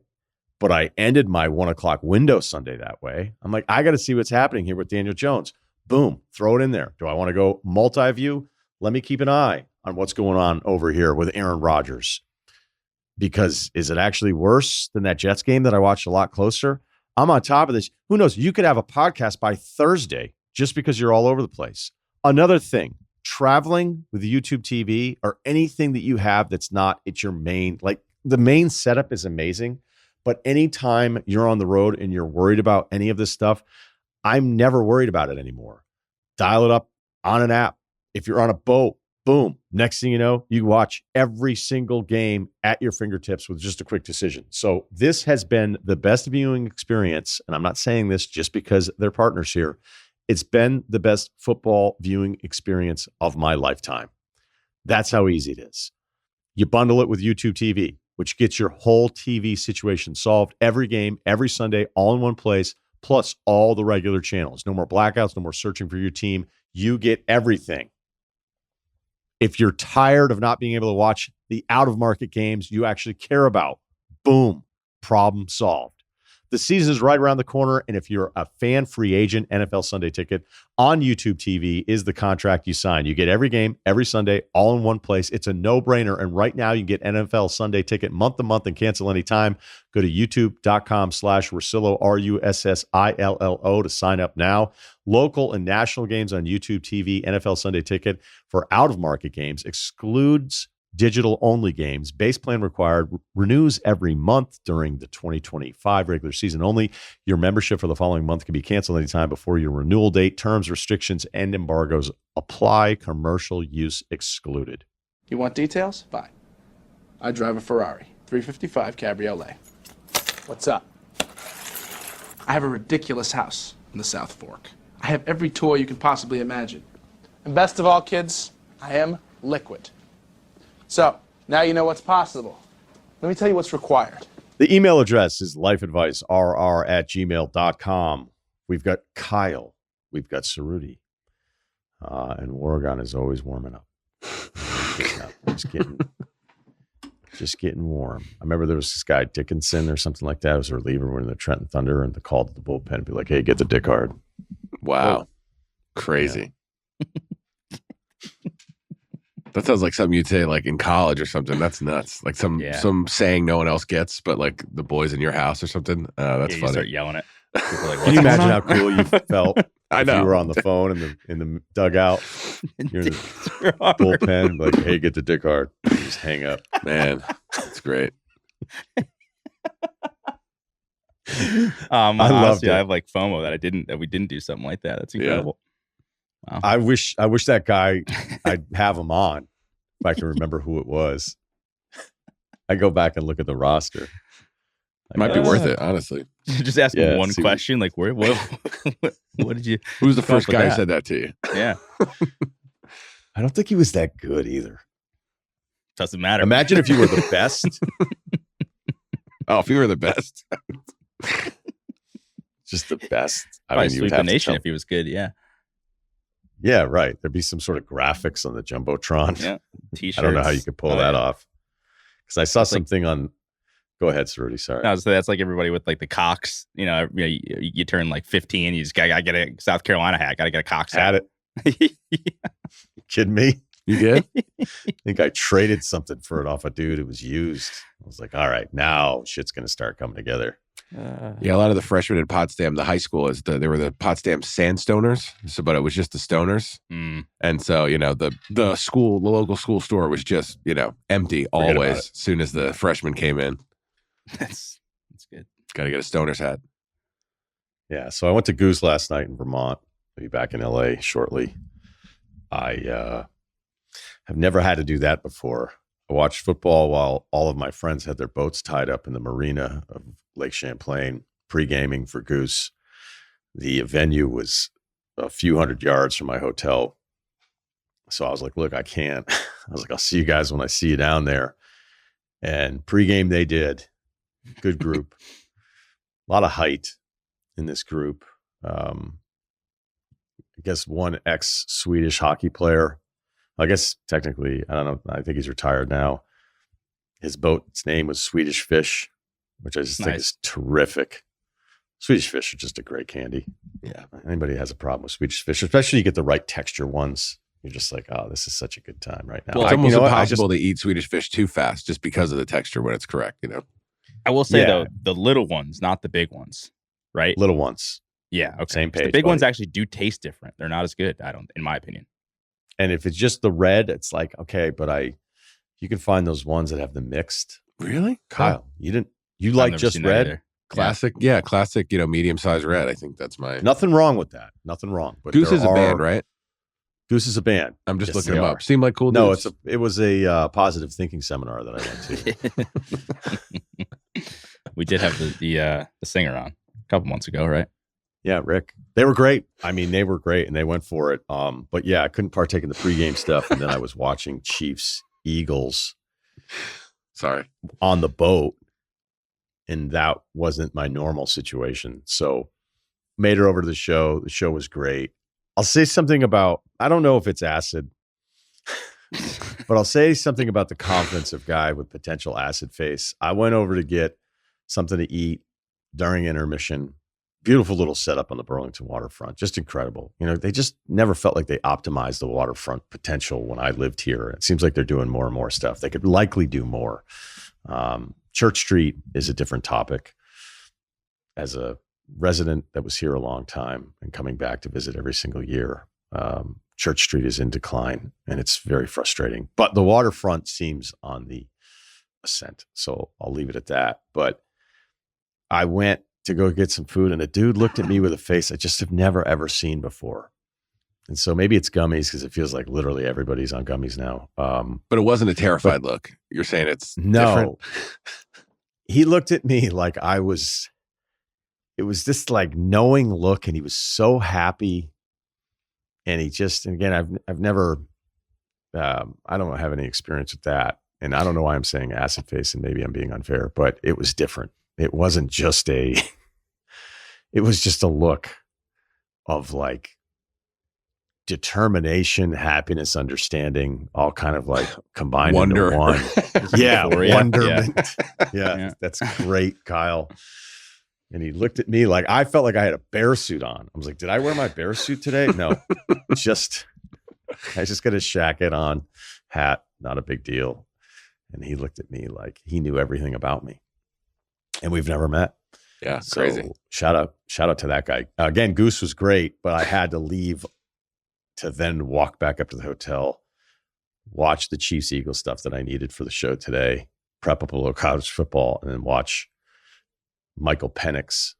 but I ended my 1 o'clock window Sunday that way. I'm like, I got to see what's happening here with Daniel Jones. Boom, throw it in there. Do I want to go multi-view? Let me keep an eye on what's going on over here with Aaron Rodgers. Because is it actually worse than that Jets game that I watched a lot closer? I'm on top of this. Who knows? You could have a podcast by Thursday just because you're all over the place. Another thing, traveling with YouTube TV or anything that you have that's not, it's your main, like the main setup is amazing. But anytime you're on the road and you're worried about any of this stuff, I'm never worried about it anymore. Dial it up on an app. If you're on a boat, boom. Next thing you know, you watch every single game at your fingertips with just a quick decision. So this has been the best viewing experience. And I'm not saying this just because they're partners here. It's been the best football viewing experience of my lifetime. That's how easy it is. You bundle it with YouTube TV, which gets your whole TV situation solved. Every game, every Sunday, all in one place, plus all the regular channels. No more blackouts, no more searching for your team. You get everything. If you're tired of not being able to watch the out-of-market games you actually care about, boom, problem solved. The season is right around the corner, and if you're a fan free agent, NFL Sunday Ticket on YouTube TV is the contract you sign. You get every game, every Sunday, all in one place. It's a no-brainer, and right now you can get NFL Sunday Ticket month to month and cancel anytime. Go to youtube.com/Russillo, Russillo, to sign up now. Local and national games on YouTube TV, NFL Sunday Ticket for out-of-market games excludes digital-only games. Base plan required. Renews every month during the 2025 regular season only. Your membership for the following month can be canceled anytime before your renewal date. Terms, restrictions, and embargoes apply. Commercial use excluded. You want details? Fine. I drive a Ferrari 355 Cabriolet. What's up? I have a ridiculous house in the South Fork. I have every toy you can possibly imagine. And best of all, kids, I am liquid. So, now you know what's possible. Let me tell you what's required. The email address is lifeadvicerr@gmail.com. We've got Kyle. We've got Ceruti. And Oregon is always warming up. Just getting warm. I remember there was this guy, Dickinson or something like that. It was a reliever when the Trenton Thunder and the call to the bullpen and be like, hey, get the dick hard. Wow. Oh. Crazy. Yeah. That sounds like something you'd say like in college or something. That's nuts. Like some saying no one else gets, but like the boys in your house or something. That's funny. You start yelling it. People are like, can you imagine how cool you felt I know. if you were on the phone in the dugout, you're in the bullpen, like, hey, get the dick hard. You just hang up. Man, that's great. I loved it. I have like FOMO that we didn't do something like that. That's incredible. Yeah. Wow. I wish that guy, I'd have him on if I can remember who it was. I go back and look at the roster. It might be worth it, honestly. Just ask him one question, like what did you? Who's the first guy who said that to you? Yeah, I don't think he was that good either. Doesn't matter. Imagine if you were the best. Oh, if you were the best, just the best. I mean, sweep the nation if he was good. Yeah. Yeah, right. There'd be some sort of graphics on the Jumbotron. Yeah, T-shirts. I don't know how you could pull that off. Because I saw something on. Go ahead, Ceruti. Sorry. No, so that's like everybody with like the Cox. You turn like 15. You just gotta get a South Carolina hat. Gotta get a Cox hat. Had it. You kidding me? You did? I think I traded something for it off a dude who was used. I was like, all right, now shit's gonna start coming together. Yeah, a lot of the freshmen in Potsdam, the high school they were the Potsdam Sandstoners. So, but it was just the stoners, and so the local school store was just empty always. As soon as the freshmen came in, that's good. Got to get a stoner's hat. Yeah, so I went to Goose last night in Vermont. I'll be back in LA shortly. I have never had to do that before. I watched football while all of my friends had their boats tied up in the marina of Lake Champlain, pre-gaming for Goose. The venue was a few hundred yards from my hotel. So I was like, look, I can't. I was like, I'll see you guys when I see you down there. And pre-game they did. Good group. A lot of height in this group. I guess one ex-Swedish hockey player. I guess technically, I don't know. I think he's retired now. His boat's name was Swedish Fish, which I just think is terrific. Swedish Fish are just a great candy. Yeah. Anybody has a problem with Swedish Fish, especially you get the right texture ones. You're just like, oh, this is such a good time right now. Well, it's almost impossible to eat Swedish Fish too fast just because of the texture when it's correct, I will say, though, the little ones, not the big ones, right? Little ones. Yeah. Okay. Same page. The big ones actually do taste different. They're not as good, in my opinion. And if it's just the red, it's like, okay, but you can find those ones that have the mixed. Really? Kyle, you like just red? Classic, classic, medium-sized red. I think that's my... Nothing wrong with that. Nothing wrong. But Goose is a band, right? Goose is a band. I'm just looking them up. Seem like cool dudes. No, it was a positive thinking seminar that I went to. We did have the singer on a couple months ago, right? Yeah, Rick. They were great. I mean, they were great, and they went for it. But yeah, I couldn't partake in the pregame stuff, and then I was watching Chiefs Eagles. Sorry, on the boat, and that wasn't my normal situation. So, made her over to the show. The show was great. I'll say something about. I don't know if it's acid, but I'll say something about the confidence of guy with potential acid face. I went over to get something to eat during intermission. Beautiful little setup on the Burlington waterfront. Just incredible. They just never felt like they optimized the waterfront potential when I lived here. It seems like they're doing more and more stuff. They could likely do more. Church Street is a different topic. As a resident that was here a long time and coming back to visit every single year, Church Street is in decline, and it's very frustrating. But the waterfront seems on the ascent. So I'll leave it at that. But I went to go get some food, and a dude looked at me with a face I just have never, ever seen before. And so maybe it's gummies because it feels like literally everybody's on gummies now. But it wasn't a terrified look. You're saying it's different? He looked at me like it was this like knowing look, and he was so happy. And he just, and again, I've never, I don't have any experience with that. And I don't know why I'm saying acid face, and maybe I'm being unfair, but it was different. It wasn't just it was just a look of like determination, happiness, understanding, all kind of like combined into one. Yeah, wonderment. Yeah, that's great, Kyle. And he looked at me like I felt like I had a bear suit on. I was like, did I wear my bear suit today? No, I just got a jacket on, hat, not a big deal. And he looked at me like he knew everything about me. And we've never met. Yeah, so crazy. Shout out to that guy. Again, Goose was great, but I had to leave to then walk back up to the hotel, watch the Chiefs Eagles stuff that I needed for the show today, prep up a little college football, and then watch Michael Penix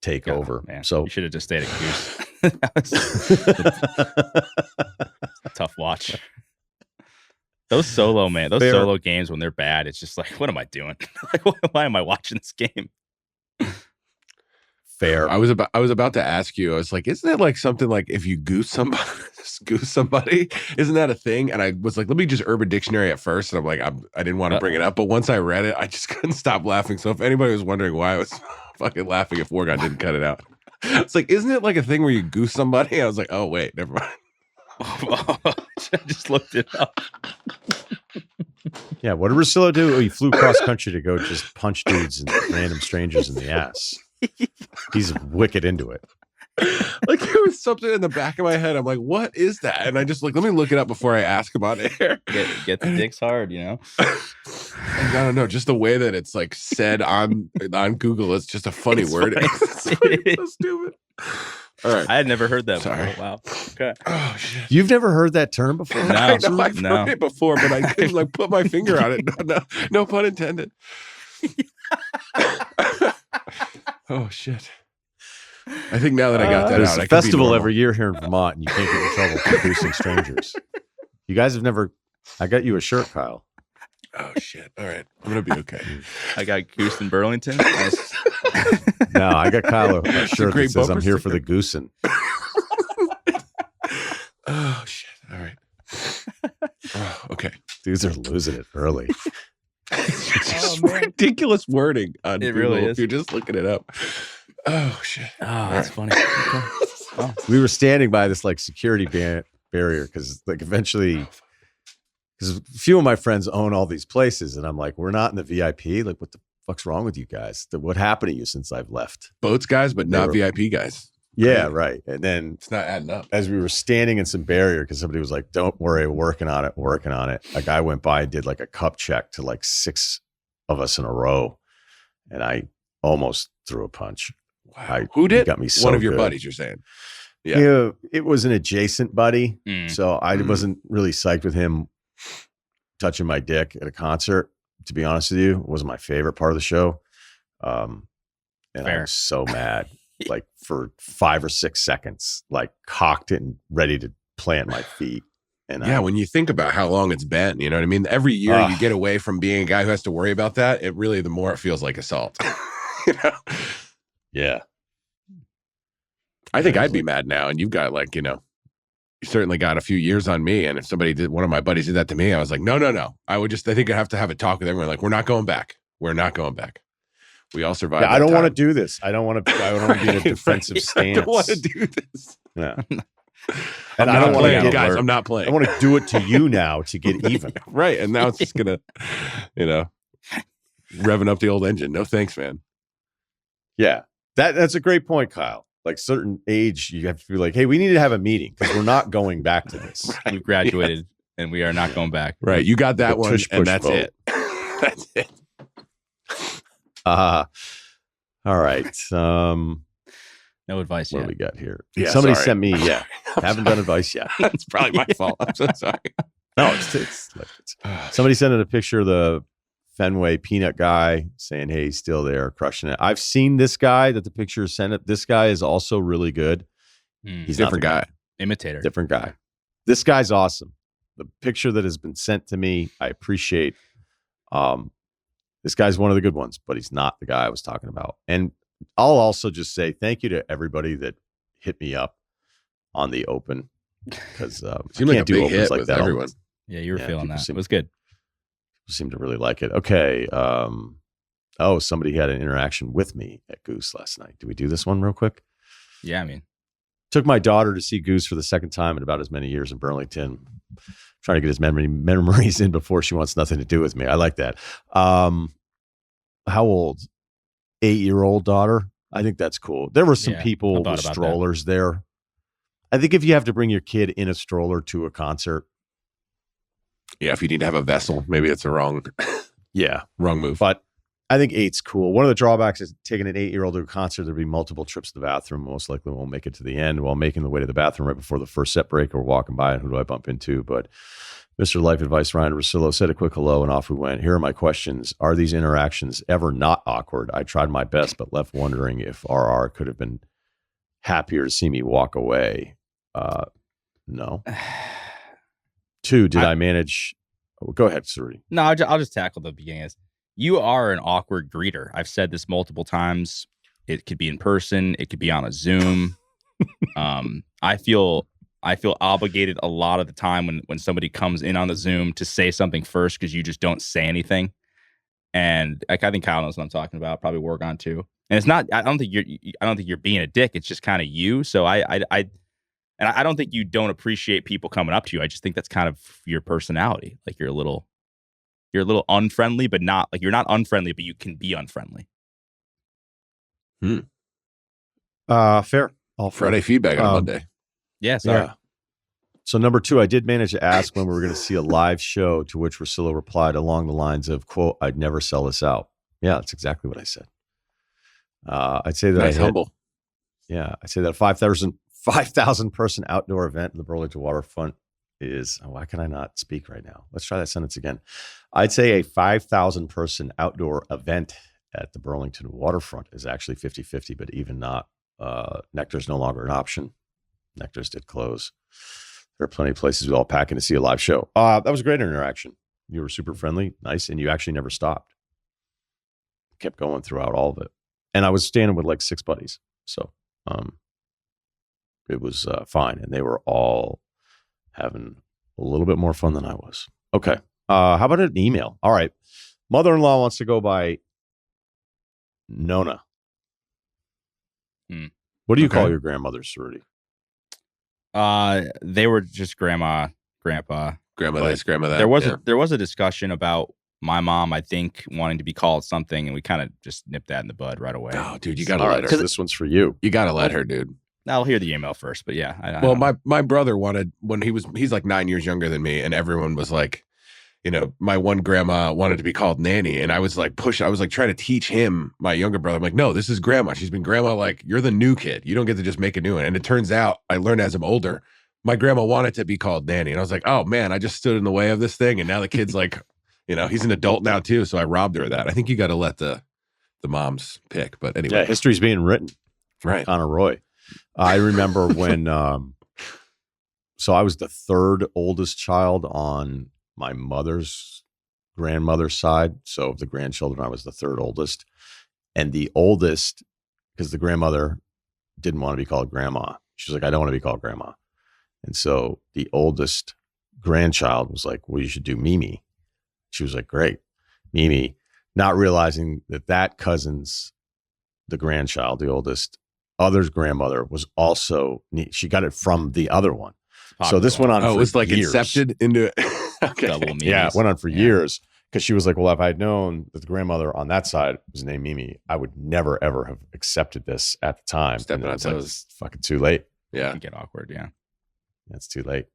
take over. Man. So you should have just stayed at Goose. Tough watch. Those solo Fair. solo games when they're bad, it's just like, what am I doing? Like, why am I watching this game? Fair. I was about to ask you. I was like, isn't it like something like if you goose somebody, isn't that a thing? And I was like, let me just Urban Dictionary at first, and I'm like, I didn't want to bring it up, but once I read it, I just couldn't stop laughing. So if anybody was wondering why I was fucking laughing, if Wargon didn't cut it out, it's like, isn't it like a thing where you goose somebody? I was like, oh wait, never mind. I just looked it up. Yeah, what did Russillo do? Oh, he flew cross country to go just punch dudes and random strangers in the ass. He's wicked into it. Like there was something in the back of my head. I'm like, what is that? And I just like, let me look it up before I ask about it. Get the dicks hard, you know? I don't know, just the way that it's like said on Google, it's just a funny word. It's so stupid. All right. I had never heard that. Sorry. Before. Wow. Okay. Oh shit. You've never heard that term before? No. I know I've heard it before, but I couldn't like put my finger on it. No pun intended. Oh shit. I think now that I got that there's out, a I could be festival normal. every year here in Vermont, and you can't get in trouble for goosing strangers. You guys have never. I got you a shirt, Kyle. Oh shit. All right. I'm gonna be okay. I got goose in Burlington. No, I got Kyle a shirt great that says, "I'm bumper here for sticker. the goosing." Oh shit. All right. Oh, okay. Dudes are losing it early. It's just ridiculous wording on It Google really if is. you're just looking it up. Oh shit. Oh, that's funny. Okay. Oh. We were standing by this like security barrier because like eventually, because a few of my friends own all these places, and I'm like, we're not in the VIP. Like, what the fuck's wrong with you guys? What happened to you since I've left? Boats guys, but not They were- VIP guys. Yeah, right. And then It's not adding up. as we were standing in some barrier, because somebody was like, "Don't worry, working on it." A guy went by and did like a cup check to like 6 of us in a row, and I almost threw a punch. Wow. Who did? Got me so One of your good. buddies, you're saying. Yeah. Yeah, it was an adjacent buddy, Mm. so I wasn't really psyched with him touching my dick at a concert. To be honest with you, it wasn't my favorite part of the show, and I Fair. was so mad. Like for 5 or 6 seconds, like cocked it and ready to plant my feet. And Yeah, when you think about how long it's been, you know what I mean? Every year you get away from being a guy who has to worry about that, it really, the more it feels like assault. You know? yeah, I think I'd be mad now, and you've got like, you know, you certainly got a few years on me. And if somebody did, one of my buddies did that to me, I was like, no. I think I'd have to have a talk with everyone. Like, we're not going back. We're not going back. We all survived. I don't want to do this. I don't want to. I don't want to be in a defensive stance. I don't want to do this. Yeah. And I don't want to get guys. hurt. I'm not I playing. want to do it to you now to get even. Right. And now it's just gonna, you know, revving up the old engine. No thanks, man. Yeah, that's a great point, Kyle. Like certain age, you have to be like, hey, we need to have a meeting because we're not going back to this. We graduated and we are not going back. Right. You got that The one, tush and push that's vote. it. That's it. All right. No advice What yet. do we got here? Yeah, Somebody sorry. sent me. Yeah, haven't done advice yet. It's probably my fault. I'm so sorry. No, it's somebody sent in a picture of the Fenway peanut guy saying, hey, he's still there, crushing it. I've seen this guy that the picture sent it. This guy is also really good. He's not Different the guy. Imitator. Different guy. This guy's awesome. The picture that has been sent to me, I appreciate. This guy's one of the good ones, but he's not the guy I was talking about. And I'll also just say thank you to everybody that hit me up on the open because I Seemed like can't a do big opens hit like with that all the everyone. time. Yeah, you were Yeah, feeling people that. seem- It was good. People seem to really like it. Okay. Somebody had an interaction with me at Goose last night. Do we do this one real quick? Yeah, I mean, Took my daughter to see Goose for the second time in about as many years in Burlington. Trying to get his memories in before she wants nothing to do with me. I like that. How old? 8-year-old daughter. I think that's cool. There were some Yeah, I people thought with about that. strollers there. I think if you have to bring your kid in a stroller to a concert, Yeah, if you need to have a vessel, maybe it's a wrong yeah. move. But I think 8's cool. One of the drawbacks is taking an 8-year-old to a concert. There'll be multiple trips to the bathroom. Most likely won't make it to the end. While making the way to the bathroom right before the first set break, or walking by, and who do I bump into? But Mr. Life Advice Ryen Russillo said a quick hello, and off we went. Here are my questions. Are these interactions ever not awkward? I tried my best, but left wondering if RR could have been happier to see me walk away. No. 2, did I manage Go ahead, Ceruti. No, I'll just tackle the beginning. You are an awkward greeter. I've said this multiple times. It could be in person. It could be on a Zoom. I feel obligated a lot of the time when somebody comes in on the Zoom to say something first because you just don't say anything. And I think Kyle knows what I'm talking about. Probably work on too. And it's not. I don't think you're being a dick. It's just kind of you. So I don't think you don't appreciate people coming up to you. I just think that's kind of your personality. Like you're a little unfriendly, but not like you're not unfriendly, but you can be unfriendly. Fair. All Friday feedback on Monday. Yeah, sorry. Yeah. So number 2, I did manage to ask when we were going to see a live show, to which Russillo replied along the lines of, quote, "I'd never sell this out." Yeah, that's exactly what I said. I'd say that nice, humble. Yeah, I'd say that a 5,000 person outdoor event in the Burlington waterfront is, why can I not speak right now? Let's try that sentence again. I'd say a 5,000 person outdoor event at the Burlington waterfront is actually 50-50, but even not. Nectar's no longer an option. Nectar's did close. There are plenty of places we all pack in to see a live show. That was a great interaction. You were super friendly, nice, and you actually never stopped. Kept going throughout all of it. And I was standing with like 6 buddies. So it was fine. And they were all having a little bit more fun than I was. Okay. How about an email? All right. Mother-in-law wants to go by Nona. What do you call your grandmother, Ceruti? They were just grandma, grandpa, grandma this, grandma that. There was a discussion about my mom, I think, wanting to be called something, and we kind of just nipped that in the bud right away. Oh, dude, you gotta let her. So this one's for you. You gotta let her, dude. I'll hear the email first, but yeah. Well, my brother wanted, when he's like 9 years younger than me, and everyone was like, you know, my one grandma wanted to be called Nanny, and I was like trying to teach him, my younger brother. I'm like, no, this is grandma. She's been grandma. Like, you're the new kid. You don't get to just make a new one. And it turns out, I learned as I'm older, my grandma wanted to be called Nanny, and I was like, oh man, I just stood in the way of this thing, and now the kid's like, you know, he's an adult now too, so I robbed her of that. I think you got to let the moms pick, but anyway, yeah, history's being written, right? Connor Roy. I remember when, so I was the 3rd oldest child on my mother's grandmother's side. So of the grandchildren, I was the 3rd oldest, and the oldest, because the grandmother didn't want to be called grandma. She was like, I don't want to be called grandma. And so the oldest grandchild was like, well, you should do Mimi. She was like, great, Mimi, not realizing that cousin's, the grandchild, the oldest, other's grandmother was also, she got it from the other one. So this went on for it was like years. Incepted into it. Okay. Double Mimis. Yeah, it went on for years, because she was like, well, if I had known that the grandmother on that side was named Mimi, I would never, ever have accepted this at the time. Stepping on it's like, toes. it's fucking too late. Yeah. Get awkward. Yeah. It's too late.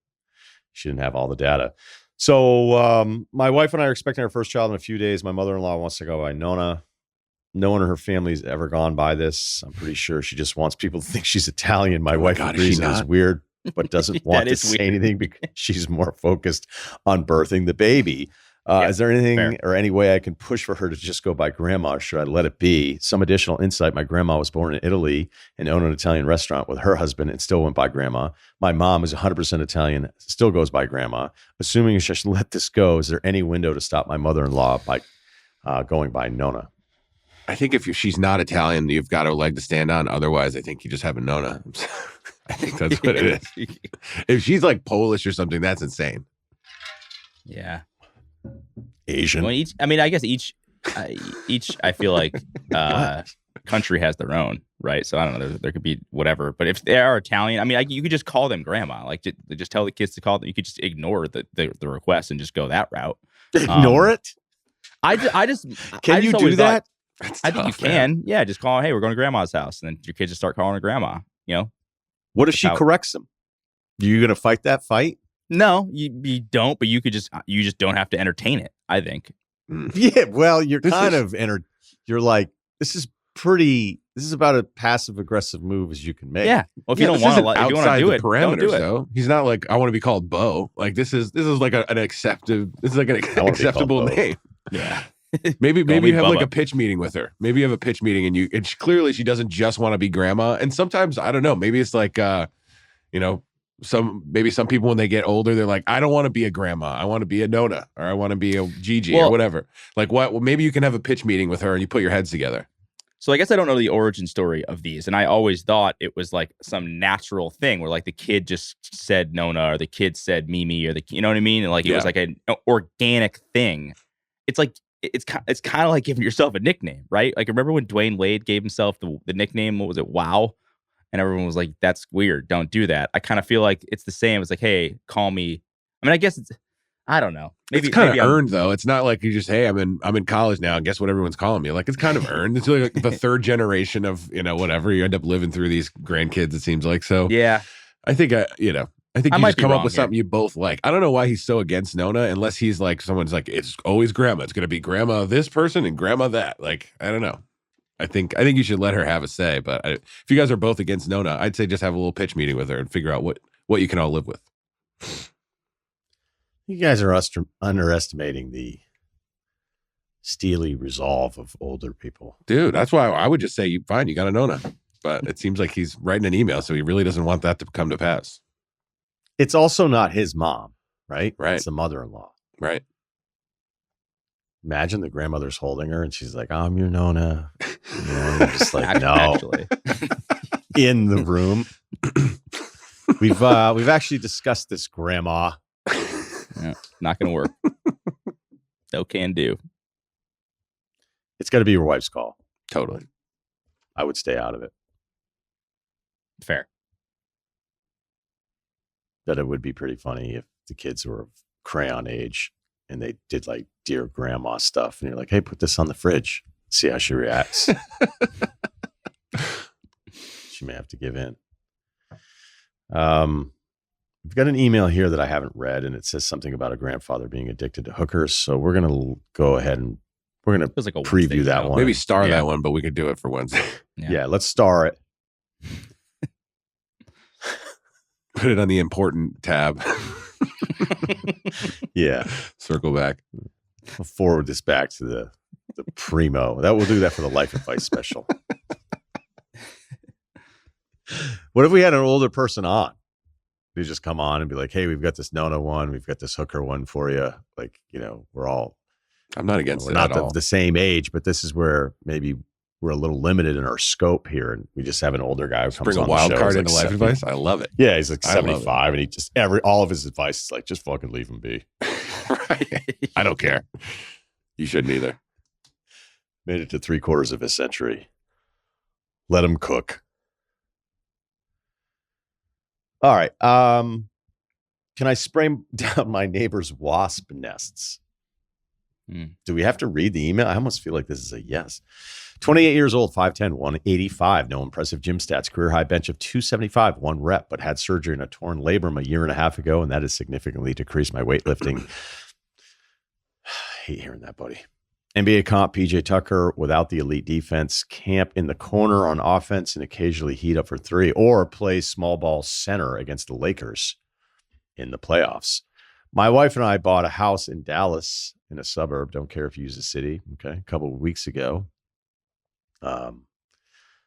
She didn't have all the data. So my wife and I are expecting our first child in a few days. My mother-in-law wants to go by Nona. No one in her family's ever gone by this. I'm pretty sure she just wants people to think she's Italian. My wife agrees it is weird, but doesn't want to say anything because she's more focused on birthing the baby. Is there anything or any way I can push for her to just go by grandma, or should I let it be? Some additional insight. My grandma was born in Italy and owned an Italian restaurant with her husband and still went by grandma. My mom is 100% Italian, still goes by grandma. Assuming I should let this go, is there any window to stop my mother-in-law by going by Nona? I think if she's not Italian, you've got a leg to stand on. Otherwise, I think you just have a Nona. I think that's what it is. If she's like Polish or something, that's insane. Yeah. Asian. Well, I guess each I feel like country has their own, right? So I don't know. There could be whatever, but if they are Italian, I mean, you could just call them grandma. Like, just tell the kids to call them. You could just ignore the request and just go that route. Ignore it. I just can you do that? I think you can. Yeah, just call. Hey, we're going to grandma's house, and then your kids just start calling her grandma. You know. What if she corrects them? Are you going to fight that fight? No, you don't. But you just don't have to entertain it. I think. Yeah. Well, you're you're like, this is about as passive aggressive move as you can make. Yeah. Well, if you don't want to, if you want to do it, parameters, don't do it. Though. He's not like, I want to be called Bo. Like this is like an acceptable name. Yeah. Maybe you have like a pitch meeting with her. Maybe you have a pitch meeting clearly she doesn't just want to be grandma. And sometimes, I don't know, maybe it's like, you know, maybe some people when they get older, they're like, I don't want to be a grandma. I want to be a Nona, or I want to be a Gigi, or whatever. Like what? Well, maybe you can have a pitch meeting with her and you put your heads together. So I guess I don't know the origin story of these, and I always thought it was like some natural thing where like the kid just said Nona, or the kid said Mimi, or you know what I mean? And like it was like an organic thing. It's like it's kind of like giving yourself a nickname, right? Like remember when Dwayne Wade gave himself the nickname? What was it? Wow. And everyone was like, that's weird. Don't do that. I kind of feel like it's the same. It's like, hey, call me. I mean, I guess I don't know. Maybe it's kind of earned though. It's not like you just, hey, I'm in college now, and guess what everyone's calling me. Like it's kind of earned. It's like the third generation of, whatever. You end up living through these grandkids, it seems like. So yeah. I think you just come up with something you both like. I don't know why he's so against Nona, unless he's like, someone's like, it's always grandma. It's gonna be grandma this person and grandma that. Like, I don't know. I think you should let her have a say. But if you guys are both against Nona, I'd say just have a little pitch meeting with her and figure out what you can all live with. You guys are underestimating the steely resolve of older people. Dude, that's why I would just say, fine, you got a Nona. But it seems like he's writing an email, so he really doesn't want that to come to pass. It's also not his mom, right? Right. It's the mother-in-law. Right. Imagine the grandmother's holding her and she's like, I'm your Nona. You're just like, no. Actually. In the room. We've actually discussed this, Grandma. Yeah, not going to work. No can do. It's got to be your wife's call. Totally. I would stay out of it. Fair. That it would be pretty funny if the kids were of crayon age and they did like Dear Grandma stuff. And you're like, hey, put this on the fridge. See how she reacts. She may have to give in. We've got an email here that I haven't read, and it says something about a grandfather being addicted to hookers. So we're going to go ahead and we're going to like preview that one. Maybe star that one, but we could do it for Wednesday. Yeah, let's star it. Put it on the important tab. Yeah. Circle back. I'll forward this back to the primo. That will do that for the Life Advice special. What if we had an older person on? They just come on and be like, hey, we've got this Nona one. We've got this hooker one for you. Like, we're all. I'm not against it at all. We're not the the same age, but this is where maybe we're a little limited in our scope here. And we just have an older guy who comes bring on a wild the show. card He's into like Life Advice. I love it. Yeah, he's like 75 and he just all of his advice is like, just fucking leave him be. Right. I don't care. You shouldn't either. Made it to 3/4 of a century. Let him cook. All right. Can I spray down my neighbor's wasp nests? Do we have to read the email? I almost feel like this is a yes. 28 years old, 5'10", 185. No impressive gym stats. Career high bench of 275, 1 rep, but had surgery in a torn labrum a year and a half ago, and that has significantly decreased my weightlifting. I hate hearing that, buddy. NBA comp, PJ Tucker without the elite defense, camp in the corner on offense and occasionally heat up for 3, or play small ball center against the Lakers in the playoffs. My wife and I bought a house in Dallas in a suburb. Don't care if you use the city. Okay. A couple of weeks ago.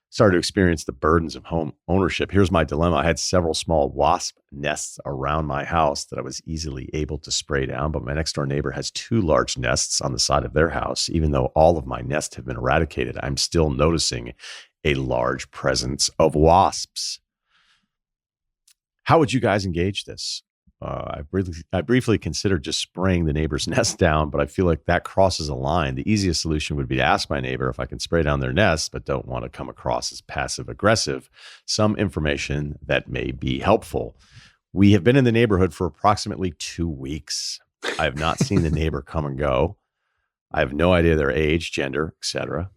Started to experience the burdens of home ownership. Here's my dilemma. I had several small wasp nests around my house that I was easily able to spray down, but my next door neighbor has 2 large nests on the side of their house. Even though all of my nests have been eradicated, I'm still noticing a large presence of wasps. How would you guys engage this? I briefly considered just spraying the neighbor's nest down, but I feel like that crosses a line. The easiest solution would be to ask my neighbor if I can spray down their nest, but don't want to come across as passive aggressive. Some information that may be helpful. We have been in the neighborhood for approximately 2 weeks. I have not seen the neighbor come and go. I have no idea their age, gender, etc.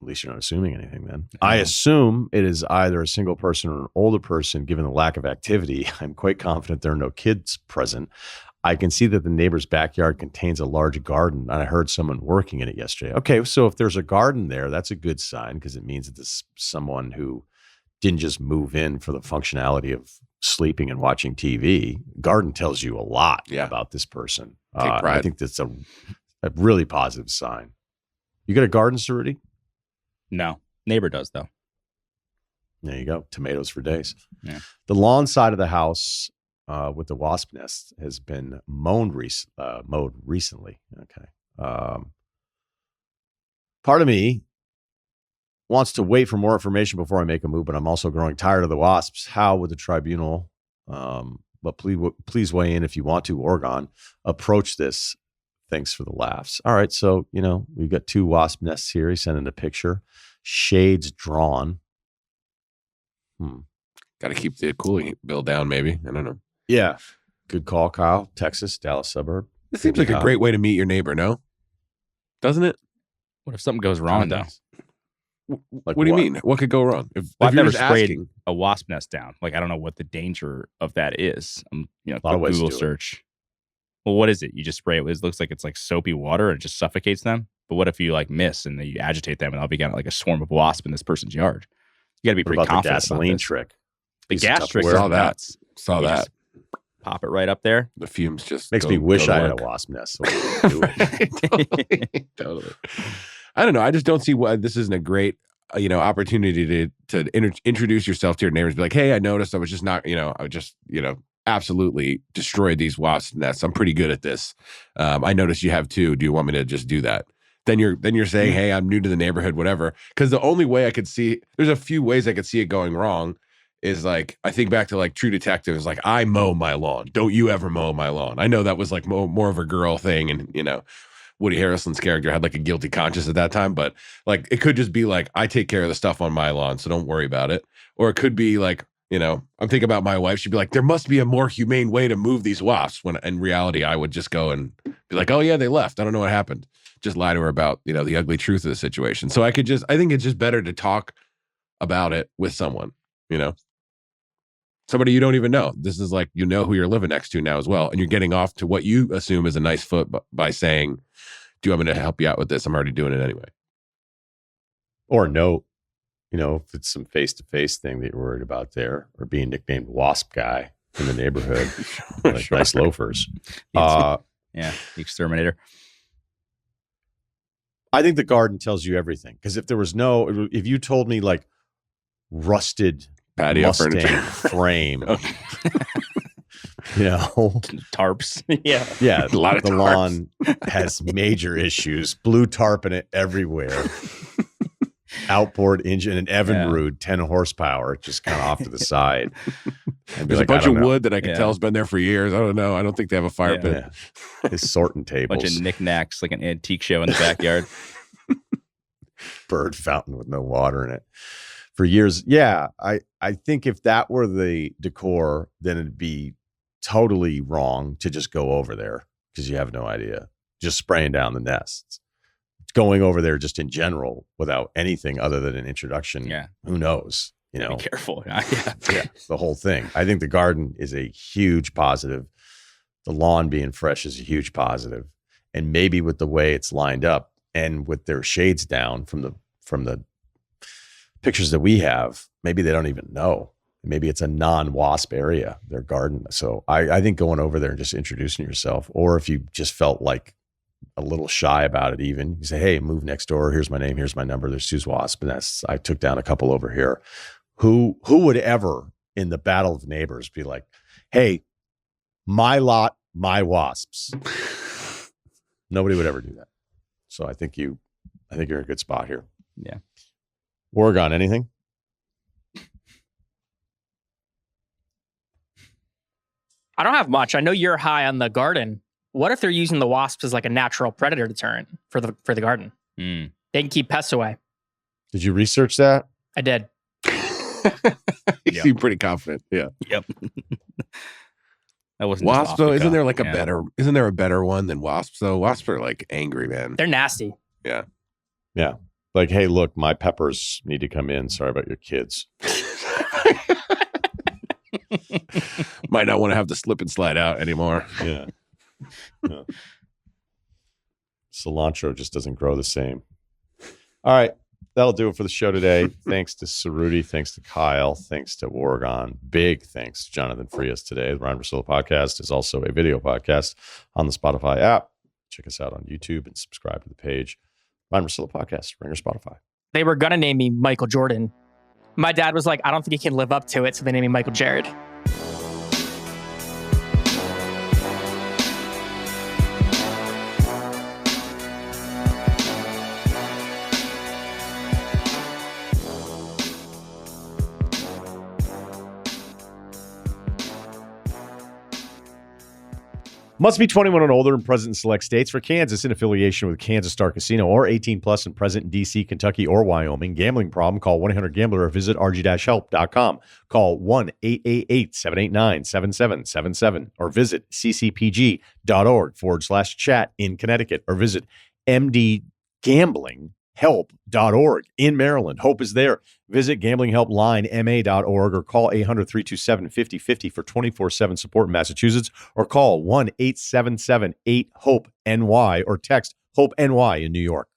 At least you're not assuming anything then. I assume it is either a single person or an older person, given the lack of activity. I'm quite confident there are no kids present. I can see that the neighbor's backyard contains a large garden, and I heard someone working in it yesterday. Okay, so if there's a garden there, that's a good sign because it means that this is someone who didn't just move in for the functionality of sleeping and watching TV. Garden tells you a lot about this person. Take pride. I think that's a really positive sign. You got a garden, Ceruti? No. Neighbor does, though. There you go. Tomatoes for days. Yeah. The lawn side of the house with the wasp nest has been mowed recently. Okay. Part of me wants to wait for more information before I make a move, but I'm also growing tired of the wasps. How would the tribunal, but please weigh in if you want to, Oregon, approach this? Thanks for the laughs. All right. So, we've got 2 wasp nests here. He sent in a picture. Shades drawn. Got to keep the cooling bill down, maybe. I don't know. Yeah. Good call, Kyle. Texas, Dallas suburb. It seems like a great way to meet your neighbor, no? Doesn't it? What if something goes wrong, though? Like what do you mean? What could go wrong? Well, I've never sprayed a wasp nest down. Like, I don't know what the danger of that is. A lot of ways Google search. Well, what is it? You just spray it. It looks like it's like soapy water and it just suffocates them. But what if you miss and then you agitate them and I'll be getting like a swarm of wasps in this person's yard? You got to be pretty confident. The gasoline trick. The gas trick. Saw that. Saw that. Pop it right up there. The fumes just makes me wish I had a wasp nest. So totally. I don't know. I just don't see why this isn't a great, opportunity to introduce yourself to your neighbors. Be like, hey, I noticed I was just not, I just, absolutely destroyed these wasp nests. I'm pretty good at this. I noticed you have 2. Do you want me to just do that? Then you're saying, hey, I'm new to the neighborhood, whatever. Because the only way I could see, there's a few ways I could see it going wrong. Is I think back to True Detective. Is I mow my lawn. Don't you ever mow my lawn? I know that was more of a girl thing, and Woody Harrelson's character had a guilty conscience at that time. But it could just be I take care of the stuff on my lawn, so don't worry about it. Or it could be I'm thinking about my wife. She'd be like, there must be a more humane way to move these wasps. When in reality, I would just go and be like, oh yeah, they left. I don't know what happened. Just lie to her about the ugly truth of the situation. So I think it's just better to talk about it with someone. Somebody you don't even know. This is who you're living next to now as well. And you're getting off to what you assume is a nice foot by saying, do you want me to help you out with this? I'm already doing it anyway. Or no, if it's some face-to-face thing that you're worried about there, or being nicknamed Wasp Guy in the neighborhood, Sure. Nice loafers. The exterminator. I think the garden tells you everything. Because if you told me rusted patio Mustang furniture frame, tarps. Yeah. A lot of the tarps. lawn has major issues. Blue tarp in it everywhere. Outboard engine and Evinrude, 10 horsepower, just kind of off to the side. There's a bunch of wood that I can tell has been there for years. I don't know. I don't think they have a fire pit. His sorting tables. Bunch of knickknacks, like an antique show in the backyard. Bird fountain with no water in it. For years, I think if that were the decor, then it'd be totally wrong to just go over there because you have no idea. Just spraying down the nests. Going over there just in general without anything other than an introduction. Yeah. Who knows? Be careful. The whole thing. I think the garden is a huge positive. The lawn being fresh is a huge positive. And maybe with the way it's lined up and with their shades down from the pictures that we have, maybe they don't even know. Maybe it's a non-wasp area, their garden. So I think going over there and just introducing yourself, or if you just felt a little shy about it, even you say, hey, move next door. Here's my name. Here's my number. There's 2 wasp nests. I took down a couple over here. Who would ever in the battle of neighbors be like, hey, my lot, my wasps? Nobody would ever do that. So I think you're in a good spot here. Yeah. Oregon, anything? I don't have much. I know you're high on the garden. What if they're using the wasps as a natural predator deterrent for the garden? They can keep pests away. Did you research that? I did. You seem pretty confident. Yeah. Yep. That wasn't wasp though. Isn't there isn't there a better one than wasps though? Wasps are angry, man. They're nasty. Yeah. Yeah. Hey, look, my peppers need to come in. Sorry about your kids. Might not want to have the slip and slide out anymore. Yeah. Cilantro just doesn't grow the same. All right. That'll do it for the show today. Thanks to Ceruti. Thanks to Kyle. Thanks to Oregon. Big thanks to Jonathan Frias today. The Ryen Russillo podcast is also a video podcast on the Spotify app. Check us out on YouTube and subscribe to the page. Ryen Russillo podcast, Ringer Spotify. They were going to name me Michael Jordan My dad was like, I don't think he can live up to it, so they named me Michael Jared. Must be 21 and older and present in select states. For Kansas, in affiliation with Kansas Star Casino, or 18 plus and present in D.C., Kentucky, or Wyoming. Gambling problem? Call 1-800-GAMBLER or visit rg-help.com. Call 1-888-789-7777 or visit ccpg.org/chat in Connecticut or visit mdgamblinghelp.org in Maryland. Hope is there. Visit gamblinghelplinema.org or call 800-327-5050 for 24/7 support in Massachusetts, or call 1-877-8-HOPE-NY or text HOPE-NY in New York.